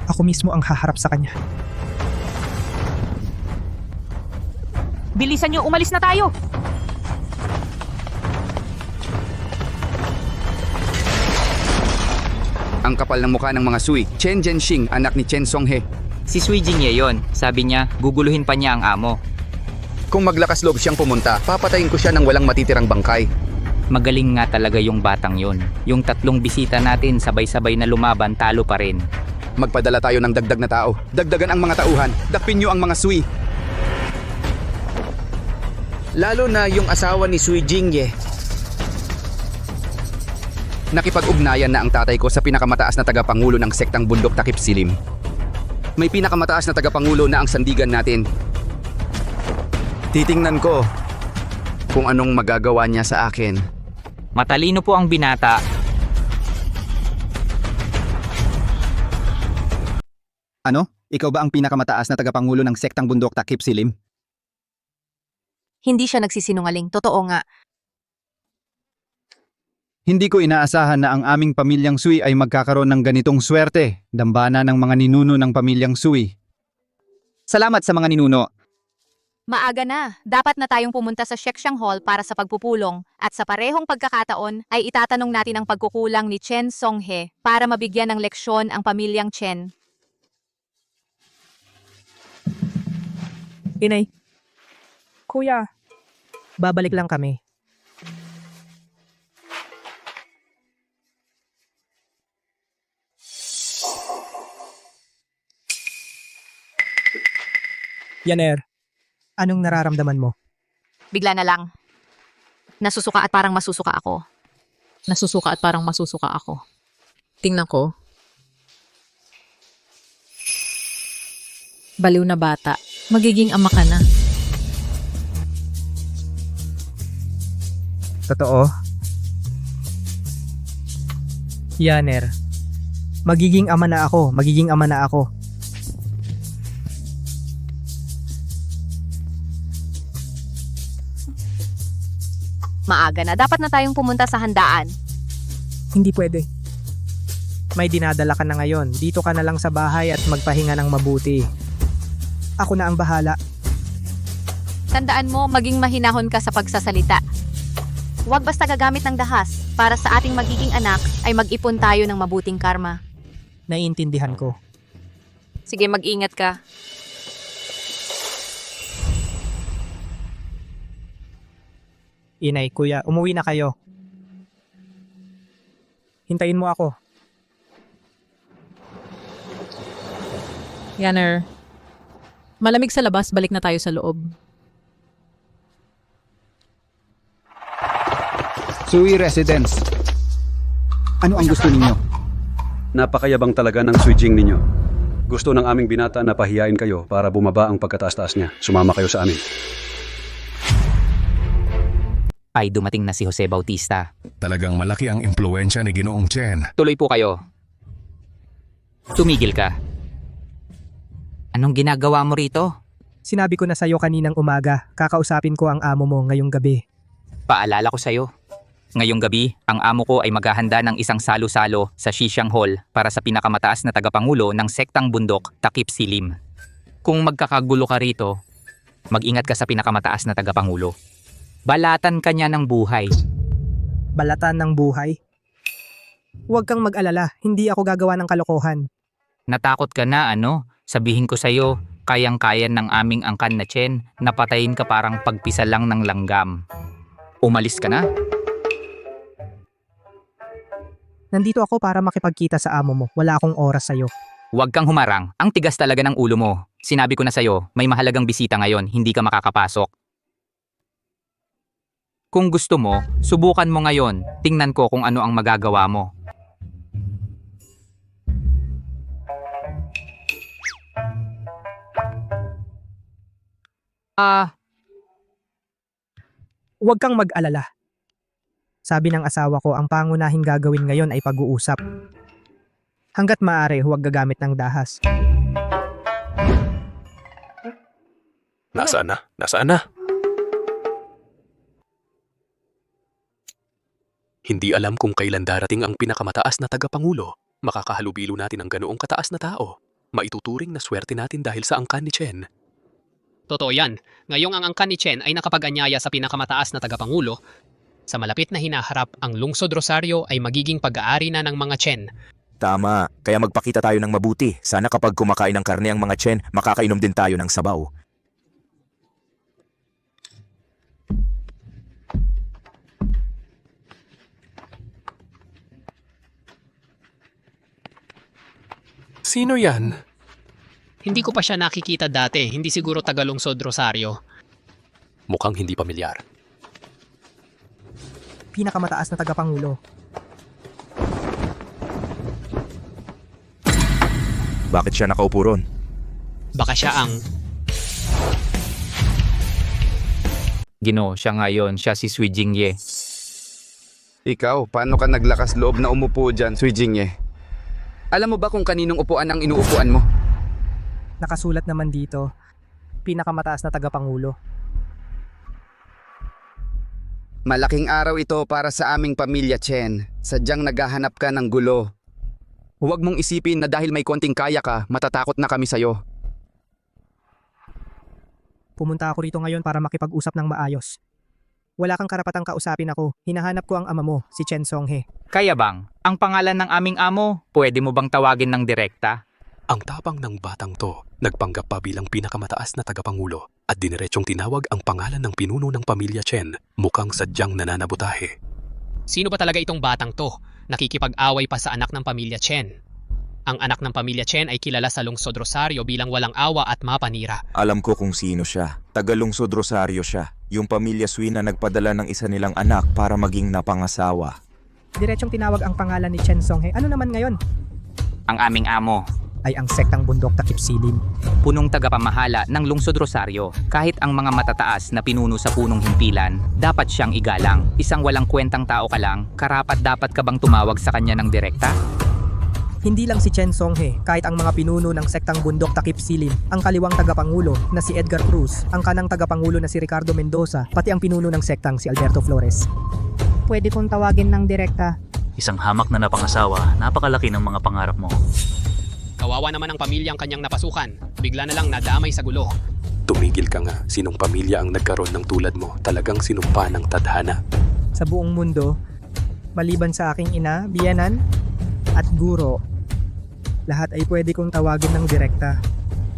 ako mismo ang haharap sa kanya. Bilisan niyo, umalis na tayo! Ang kapal ng mukha ng mga Sui, Chen Jianxing, anak ni Chen Songhe. Si Sui Jingye yon. Sabi niya, guguluhin pa niya ang amo. Kung maglakas loob siyang pumunta, papatayin ko siya ng walang matitirang bangkay. Magaling nga talaga yung batang yon. Yung 3 bisita natin sabay-sabay na lumaban, talo pa rin. Magpadala tayo ng dagdag na tao. Dagdagan ang mga tauhan. Dakpin niyo ang mga Sui. Lalo na yung asawa ni Sui Jingye. Nakipag-ugnayan na ang tatay ko sa pinakamataas na tagapangulo ng sektang Bundok Takip Silim. May pinakamataas na tagapangulo na ang sandigan natin. Titingnan ko kung anong magagawa niya sa akin. Matalino po ang binata. Ano? Ikaw ba ang pinakamataas na tagapangulo ng sektang Bundok Takip Silim? Hindi siya nagsisinungaling, totoo nga. Hindi ko inaasahan na ang aming pamilyang Sui ay magkakaroon ng ganitong swerte, dambana ng mga ninuno ng pamilyang Sui. Salamat sa mga ninuno. Maaga na, dapat na tayong pumunta sa Shekshan Hall para sa pagpupulong at sa parehong pagkakataon ay itatanong natin ang pagkukulang ni Chen Songhe para mabigyan ng leksyon ang pamilyang Chen. Inay. Kuya, babalik lang kami. Yaner, anong nararamdaman mo? Bigla na lang. Nasusuka at parang masusuka ako. Tingnan ko. Baliw na bata. Magiging ama ka na. Totoo? Yaner, magiging ama na ako. Maaga na, dapat na tayong pumunta sa handaan. Hindi pwede. May dinadala ka na ngayon. Dito ka na lang sa bahay at magpahinga ng mabuti. Ako na ang bahala. Tandaan mo, maging mahinahon ka sa pagsasalita. Huwag basta gagamit ng dahas. Para sa ating magiging anak, ay mag-ipon tayo ng mabuting karma. Naiintindihan ko. Sige, mag-ingat ka. Inay, kuya, umuwi na kayo. Hintayin mo ako. Yanner, malamig sa labas, balik na tayo sa loob. Sui Residence. Ano ang gusto ninyo? Napakayabang talaga ng switching ninyo. Gusto ng aming binata na pahiyain kayo para bumaba ang pagkataas-taas niya. Sumama kayo sa amin. Ay dumating na si Jose Bautista. Talagang malaki ang impluensya ni Ginoong Chen. Tuloy po kayo. Tumigil ka. Anong ginagawa mo rito? Sinabi ko na sa'yo kaninang umaga, kakausapin ko ang amo mo ngayong gabi. Paalala ko sa'yo. Ngayong gabi, ang amo ko ay maghahanda ng isang salo-salo sa Xishan Hall para sa pinakamataas na tagapangulo ng sektang bundok, Takip Silim. Kung magkakagulo ka rito, mag-ingat ka sa pinakamataas na tagapangulo. Balatan ka niya ng buhay. Balatan ng buhay? Huwag kang mag-alala, hindi ako gagawa ng kalokohan. Natakot ka na ano? Sabihin ko sa'yo, kayang-kaya ng aming angkan na Chen, napatayin ka parang pagpisa lang ng langgam. Umalis ka na? Nandito ako para makipagkita sa amo mo, wala akong oras sa'yo. Huwag kang humarang, ang tigas talaga ng ulo mo. Sinabi ko na sa'yo, may mahalagang bisita ngayon, hindi ka makakapasok. Kung gusto mo, subukan mo ngayon, tingnan ko kung ano ang magagawa mo. Huwag kang mag-alala. Sabi ng asawa ko, ang pangunahing gagawin ngayon ay pag-uusap. Hanggat maaari, huwag gagamit ng dahas. Nasaan na? Nasaan na? Hindi alam kung kailan darating ang pinakamataas na tagapangulo. Makakahalubilo natin ang ganoong kataas na tao. Maituturing na swerte natin dahil sa angkan ni Chen. Totoo yan. Ngayong ang angkan ni Chen ay nakapag-anyaya sa pinakamataas na tagapangulo, sa malapit na hinaharap ang Lungsod Rosario ay magiging pag-aari na ng mga Chen. Tama, kaya magpakita tayo ng mabuti. Sana kapag kumakain ng karne ang mga Chen, makakainom din tayo ng sabaw. Sino yan? Hindi ko pa siya nakikita dati, hindi siguro taga Lungsod Rosario. Mukhang hindi pamilyar. Pinakamataas na tagapangulo. Bakit siya nakaupo ron? Baka siya ang... Gino, siya ngayon, siya si Sui Jingye. Ikaw, paano ka naglakas loob na umupo dyan, Sui Jingye? Alam mo ba kung kaninong upuan ang inuupuan mo? Nakasulat naman dito, pinakamataas na tagapangulo. Malaking araw ito para sa aming pamilya, Chen. Sadyang naghahanap ka ng gulo. Huwag mong isipin na dahil may konting kaya ka, matatakot na kami sa'yo. Pumunta ako rito ngayon para makipag-usap ng maayos. Wala kang karapatang kausapin ako. Hinahanap ko ang ama mo, si Chen Songhe. Kaya bang, ang pangalan ng aming amo, pwede mo bang tawagin ng direkta? Ang tapang ng batang to, nagpanggap pa bilang pinakamataas na tagapangulo at diniretsyong tinawag ang pangalan ng pinuno ng pamilya Chen, mukhang sadyang nananabutahe. Sino ba talaga itong batang to? Nakikipag-away pa sa anak ng pamilya Chen. Ang anak ng pamilya Chen ay kilala sa Lungsod Rosario bilang walang awa at mapanira. Alam ko kung sino siya. Taga-Lungsod Rosario siya. Yung pamilya Sui na nagpadala ng isa nilang anak para maging napangasawa. Diretsyong tinawag ang pangalan ni Chen Songhe. Ano naman ngayon? Ang aming amo ay ang sektang bundok Takip Silim. Punong tagapamahala ng Lungsod Rosario. Kahit ang mga matataas na pinuno sa punong himpilan, dapat siyang igalang. Isang walang kwentang tao ka lang, karapat dapat ka bang tumawag sa kanya ng direkta? Hindi lang si Chen Songhe, kahit ang mga pinuno ng sektang bundok Takip Silim, ang kaliwang tagapangulo na si Edgar Cruz, ang kanang tagapangulo na si Ricardo Mendoza, pati ang pinuno ng sektang si Alberto Flores. Pwede kong tawagin ng direkta. Isang hamak na napangasawa, napakalaki ng mga pangarap mo. Kawawa naman ang pamilyang kanyang napasukan. Bigla na lang nadamay sa gulo. Tumigil ka nga, sinong pamilya ang nagkaroon ng tulad mo? Talagang sinumpa ng tadhana. Sa buong mundo, maliban sa aking ina, biyanan, at guro, lahat ay pwede kong tawagin ng direkta.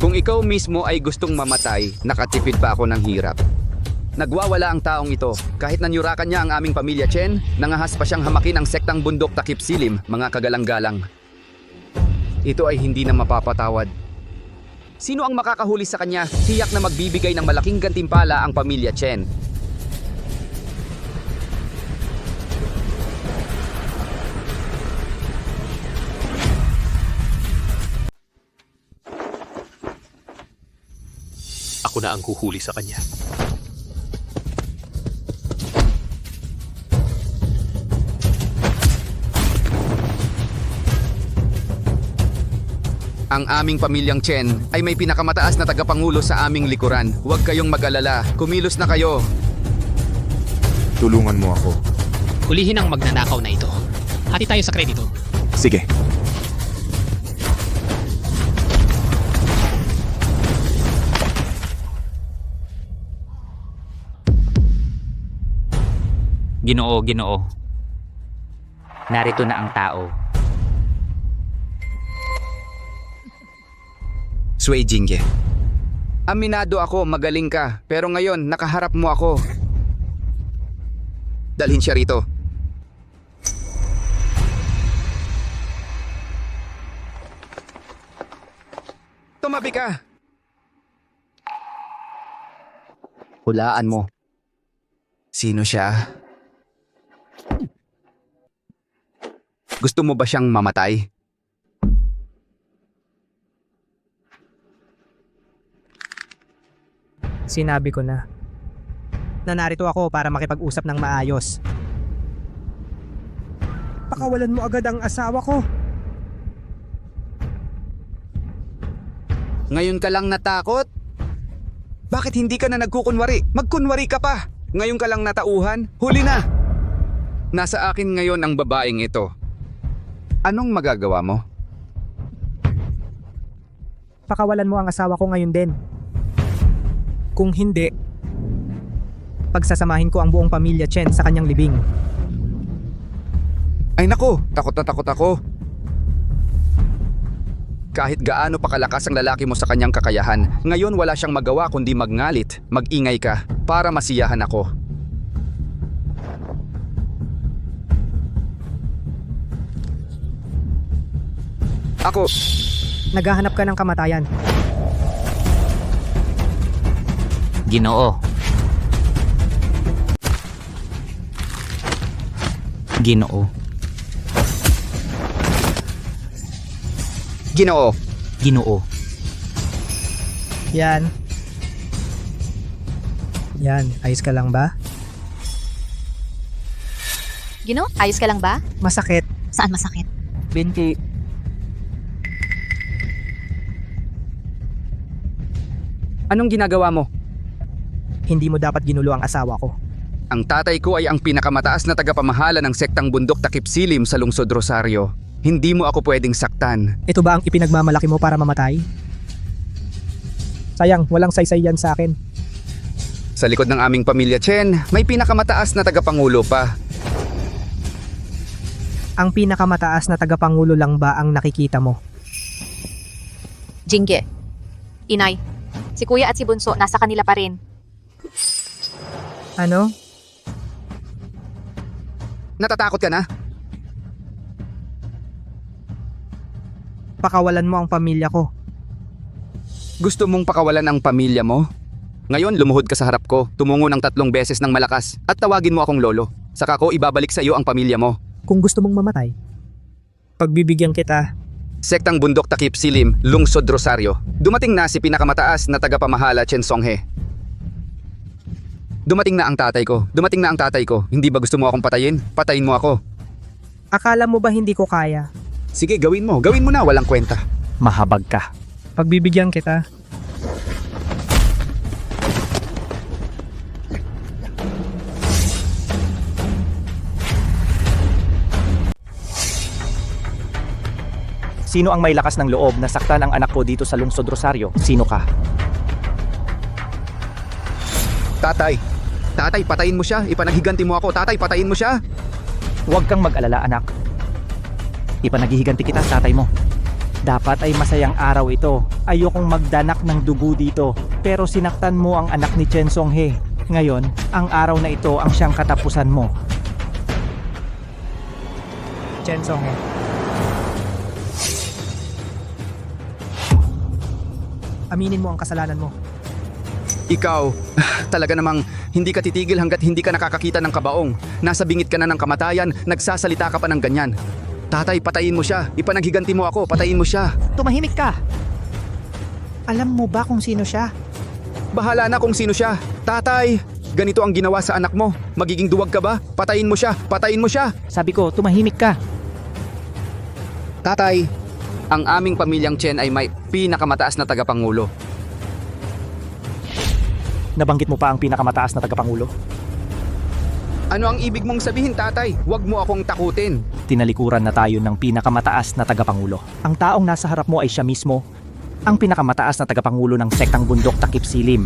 Kung ikaw mismo ay gustong mamatay, nakatipid pa ako ng hirap. Nagwawala ang taong ito. Kahit nanyurakan niya ang aming pamilya Chen, nangahas pa siyang hamakin ang sektang bundok takip silim, mga kagalang-galang. Ito ay hindi na mapapatawad. Sino ang makakahuli sa kanya? Tiyak na magbibigay ng malaking gantimpala ang pamilya Chen. Ako na ang huhuli sa kanya. Ang aming pamilyang Chen ay may pinakamataas na tagapangulo sa aming likuran. Huwag kayong mag-alala. Kumilos na kayo. Tulungan mo ako. Hulihin ang magnanakaw na ito. Hati tayo sa kredito. Sige. Ginoo, Ginoo. Narito na ang tao. Sui Jingye. Aminado ako, magaling ka. Pero ngayon, nakaharap mo ako. Dalhin siya rito. Tumabi ka. Hulaan mo. Sino siya? Gusto mo ba siyang mamatay? Sinabi ko na narito ako para makipag-usap ng maayos. Pakawalan mo agad ang asawa ko. Ngayon ka lang natakot? Bakit hindi ka na nagkukunwari? Magkunwari ka pa! Ngayon ka lang natauhan? Huli na! Nasa akin ngayon ang babaeng ito. Anong magagawa mo? Pakawalan mo ang asawa ko ngayon din. Kung hindi, pagsasamahin ko ang buong pamilya Chen sa kanyang libing. Ay nako, takot na takot ako. Kahit gaano pa kalakas ang lalaki mo sa kanyang kakayahan, ngayon wala siyang magawa kundi magngalit, mag-ingay ka, para masiyahan ako. Ako, naghahanap ka ng kamatayan. Ginoo. Ginoo. Ginoo. Ginoo. Yan. Yan, ayos ka lang ba? Gino, ayos ka lang ba? Masakit. Saan masakit? Binti. Anong ginagawa mo? Hindi mo dapat ginulo ang asawa ko. Ang tatay ko ay ang pinakamataas na tagapamahala ng sektang bundok takip silim sa lungsod Rosario. Hindi mo ako pwedeng saktan. Ito ba ang ipinagmamalaki mo para mamatay? Sayang, walang saysay yan sa akin. Sa likod ng aming pamilya Chen, may pinakamataas na tagapangulo pa. Ang pinakamataas na tagapangulo lang ba ang nakikita mo? Jingye. Inay. Si Kuya at si Bunso nasa kanila pa rin. Ano? Natatakot ka na? Pakawalan mo ang pamilya ko. Gusto mong pakawalan ang pamilya mo? Ngayon lumuhod ka sa harap ko, tumungo ng 3 beses ng malakas at tawagin mo akong lolo. Saka ko ibabalik sa iyo ang pamilya mo. Kung gusto mong mamatay, pagbibigyan kita. Sektang bundok takip silim, lungsod Rosario. Dumating na si pinakamataas na tagapamahala Chen Songhe. Dumating na ang tatay ko. Dumating na ang tatay ko. Hindi ba gusto mo akong patayin? Patayin mo ako. Akala mo ba hindi ko kaya? Sige, gawin mo. Gawin mo na, walang kwenta. Mahabag ka. Pagbibigyan kita. Sino ang may lakas ng loob na saktan ang anak ko dito sa lungsod Rosario? Sino ka? Tatay. Tatay, patayin mo siya. Ipanaghiganti mo ako. Tatay, patayin mo siya. Huwag kang mag-alala, anak. Ipanaghihiganti kita sa tatay mo. Dapat ay masayang araw ito. Ayokong magdanak ng dugo dito. Pero sinaktan mo ang anak ni Chen Songhe. Ngayon, ang araw na ito ang siyang katapusan mo. Chen Songhe. Aminin mo ang kasalanan mo. Ikaw, talaga namang hindi ka titigil hanggat hindi ka nakakakita ng kabaong. Nasa bingit ka na ng kamatayan, nagsasalita ka pa ng ganyan. Tatay, patayin mo siya. Ipanaghiganti mo ako, patayin mo siya. Tumahimik ka! Alam mo ba kung sino siya? Bahala na kung sino siya. Tatay, ganito ang ginawa sa anak mo. Magiging duwag ka ba? Patayin mo siya, patayin mo siya. Sabi ko, tumahimik ka. Tatay, ang aming pamilyang Chen ay may pinakamataas na tagapangulo. Nabanggit mo pa ang pinakamataas na tagapangulo? Ano ang ibig mong sabihin, tatay? Huwag mo akong takutin. Tinalikuran na tayo ng pinakamataas na tagapangulo. Ang taong nasa harap mo ay siya mismo, ang pinakamataas na tagapangulo ng sektang bundok takip silim.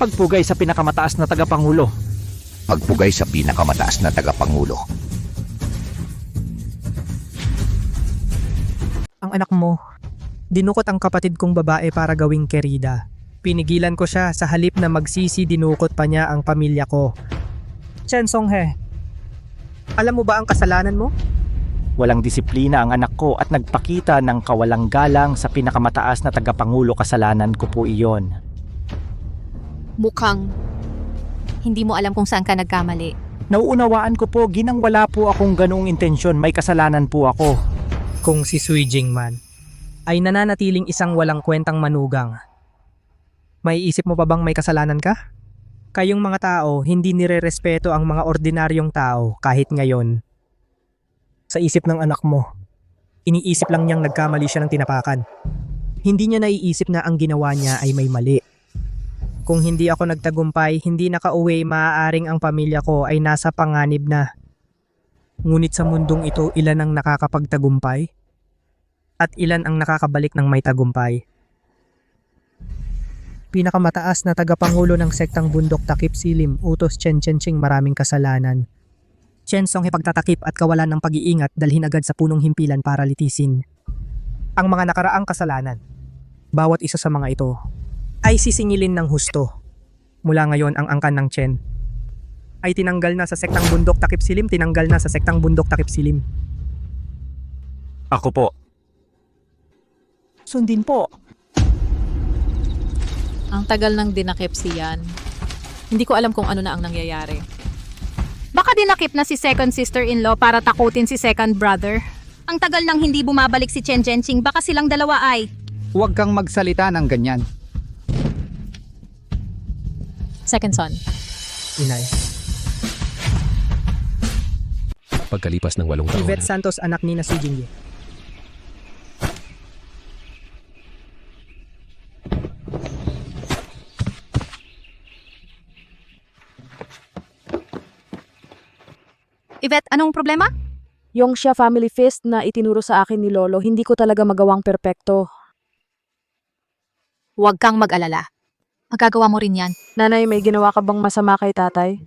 Pagpugay sa pinakamataas na tagapangulo. Pagpugay sa pinakamataas na tagapangulo. Ang anak mo, dinukot ang kapatid kong babae para gawing kerida. Pinigilan ko siya sa halip na magsisi dinukot pa niya ang pamilya ko. Chen Songhe, alam mo ba ang kasalanan mo? Walang disiplina ang anak ko at nagpakita ng kawalang galang sa pinakamataas na tagapangulo. Kasalanan ko po iyon. Mukhang hindi mo alam kung saan ka nagkamali. Nauunawaan ko po, ginang wala po akong ganoong intensyon. May kasalanan po ako. Kung si Sui Jingman ay nananatiling isang walang kwentang manugang, may isip mo pa bang may kasalanan ka? Kayong mga tao, hindi nirerespeto ang mga ordinaryong tao kahit ngayon. Sa isip ng anak mo, iniisip lang niyang nagkamali siya ng tinapakan. Hindi niya naiisip na ang ginawa niya ay may mali. Kung hindi ako nagtagumpay, hindi nakauwi, maaaring ang pamilya ko ay nasa panganib na. Ngunit sa mundong ito, ilan ang nakakapagtagumpay? At ilan ang nakakabalik ng may tagumpay? Pinakamataas na tagapangulo ng sektang bundok takip silim, utos Chen Chenching, maraming kasalanan. Chen Song pagtatakip at kawalan ng pag-iingat, dalhin agad sa punong himpilan para litisin ang mga nakaraang kasalanan. Bawat isa sa mga ito ay sisingilin ng husto. Mula ngayon, ang angkan ng Chen ay tinanggal na sa sektang bundok takip silim, tinanggal na sa sektang bundok takip silim. Ako po. Sundin po. Ang tagal ng dinakip siyan. Hindi ko alam kung ano na ang nangyayari. Baka dinakip na si second sister-in-law para takutin si second brother. Ang tagal nang hindi bumabalik si Chen Zhenqing, baka silang dalawa ay... Huwag kang magsalita ng ganyan. Second son. Inay. Pagkalipas ng 8 taon. Yvette Santos, anak ni na Sui Jingye. Yvette, anong problema? Yung siya family feast na itinuro sa akin ni Lolo, hindi ko talaga magawang perpekto. Huwag kang mag-alala. Magagawa mo rin yan. Nanay, may ginawa ka bang masama kay tatay?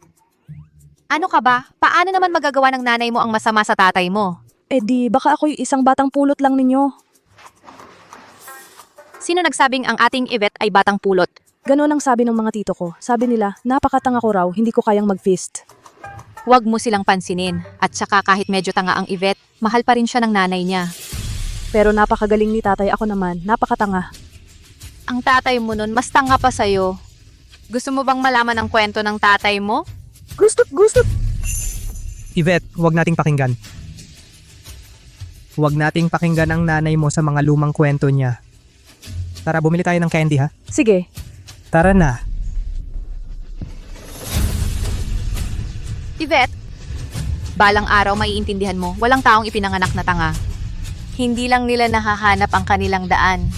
Ano ka ba? Paano naman magagawa ng nanay mo ang masama sa tatay mo? Eh di, baka ako'y isang batang pulot lang ninyo. Sino nagsabing ang ating Yvette ay batang pulot? Ganon ang sabi ng mga tito ko. Sabi nila, napakatanga ko raw, hindi ko kayang mag-feast. Huwag mo silang pansinin. At saka kahit medyo tanga ang Yvette, mahal pa rin siya ng nanay niya. Pero napakagaling ni tatay, ako naman, napakatanga. Ang tatay mo nun, mas tanga pa sa'yo. Gusto mo bang malaman ang kwento ng tatay mo? Gusto. Yvette, huwag nating pakinggan. Huwag nating pakinggan ang nanay mo sa mga lumang kwento niya. Tara, bumili tayo ng candy, ha? Sige. Tara na. Yvette, balang araw maiintindihan mo, walang taong ipinanganak na tanga. Hindi lang nila nahahanap ang kanilang daan.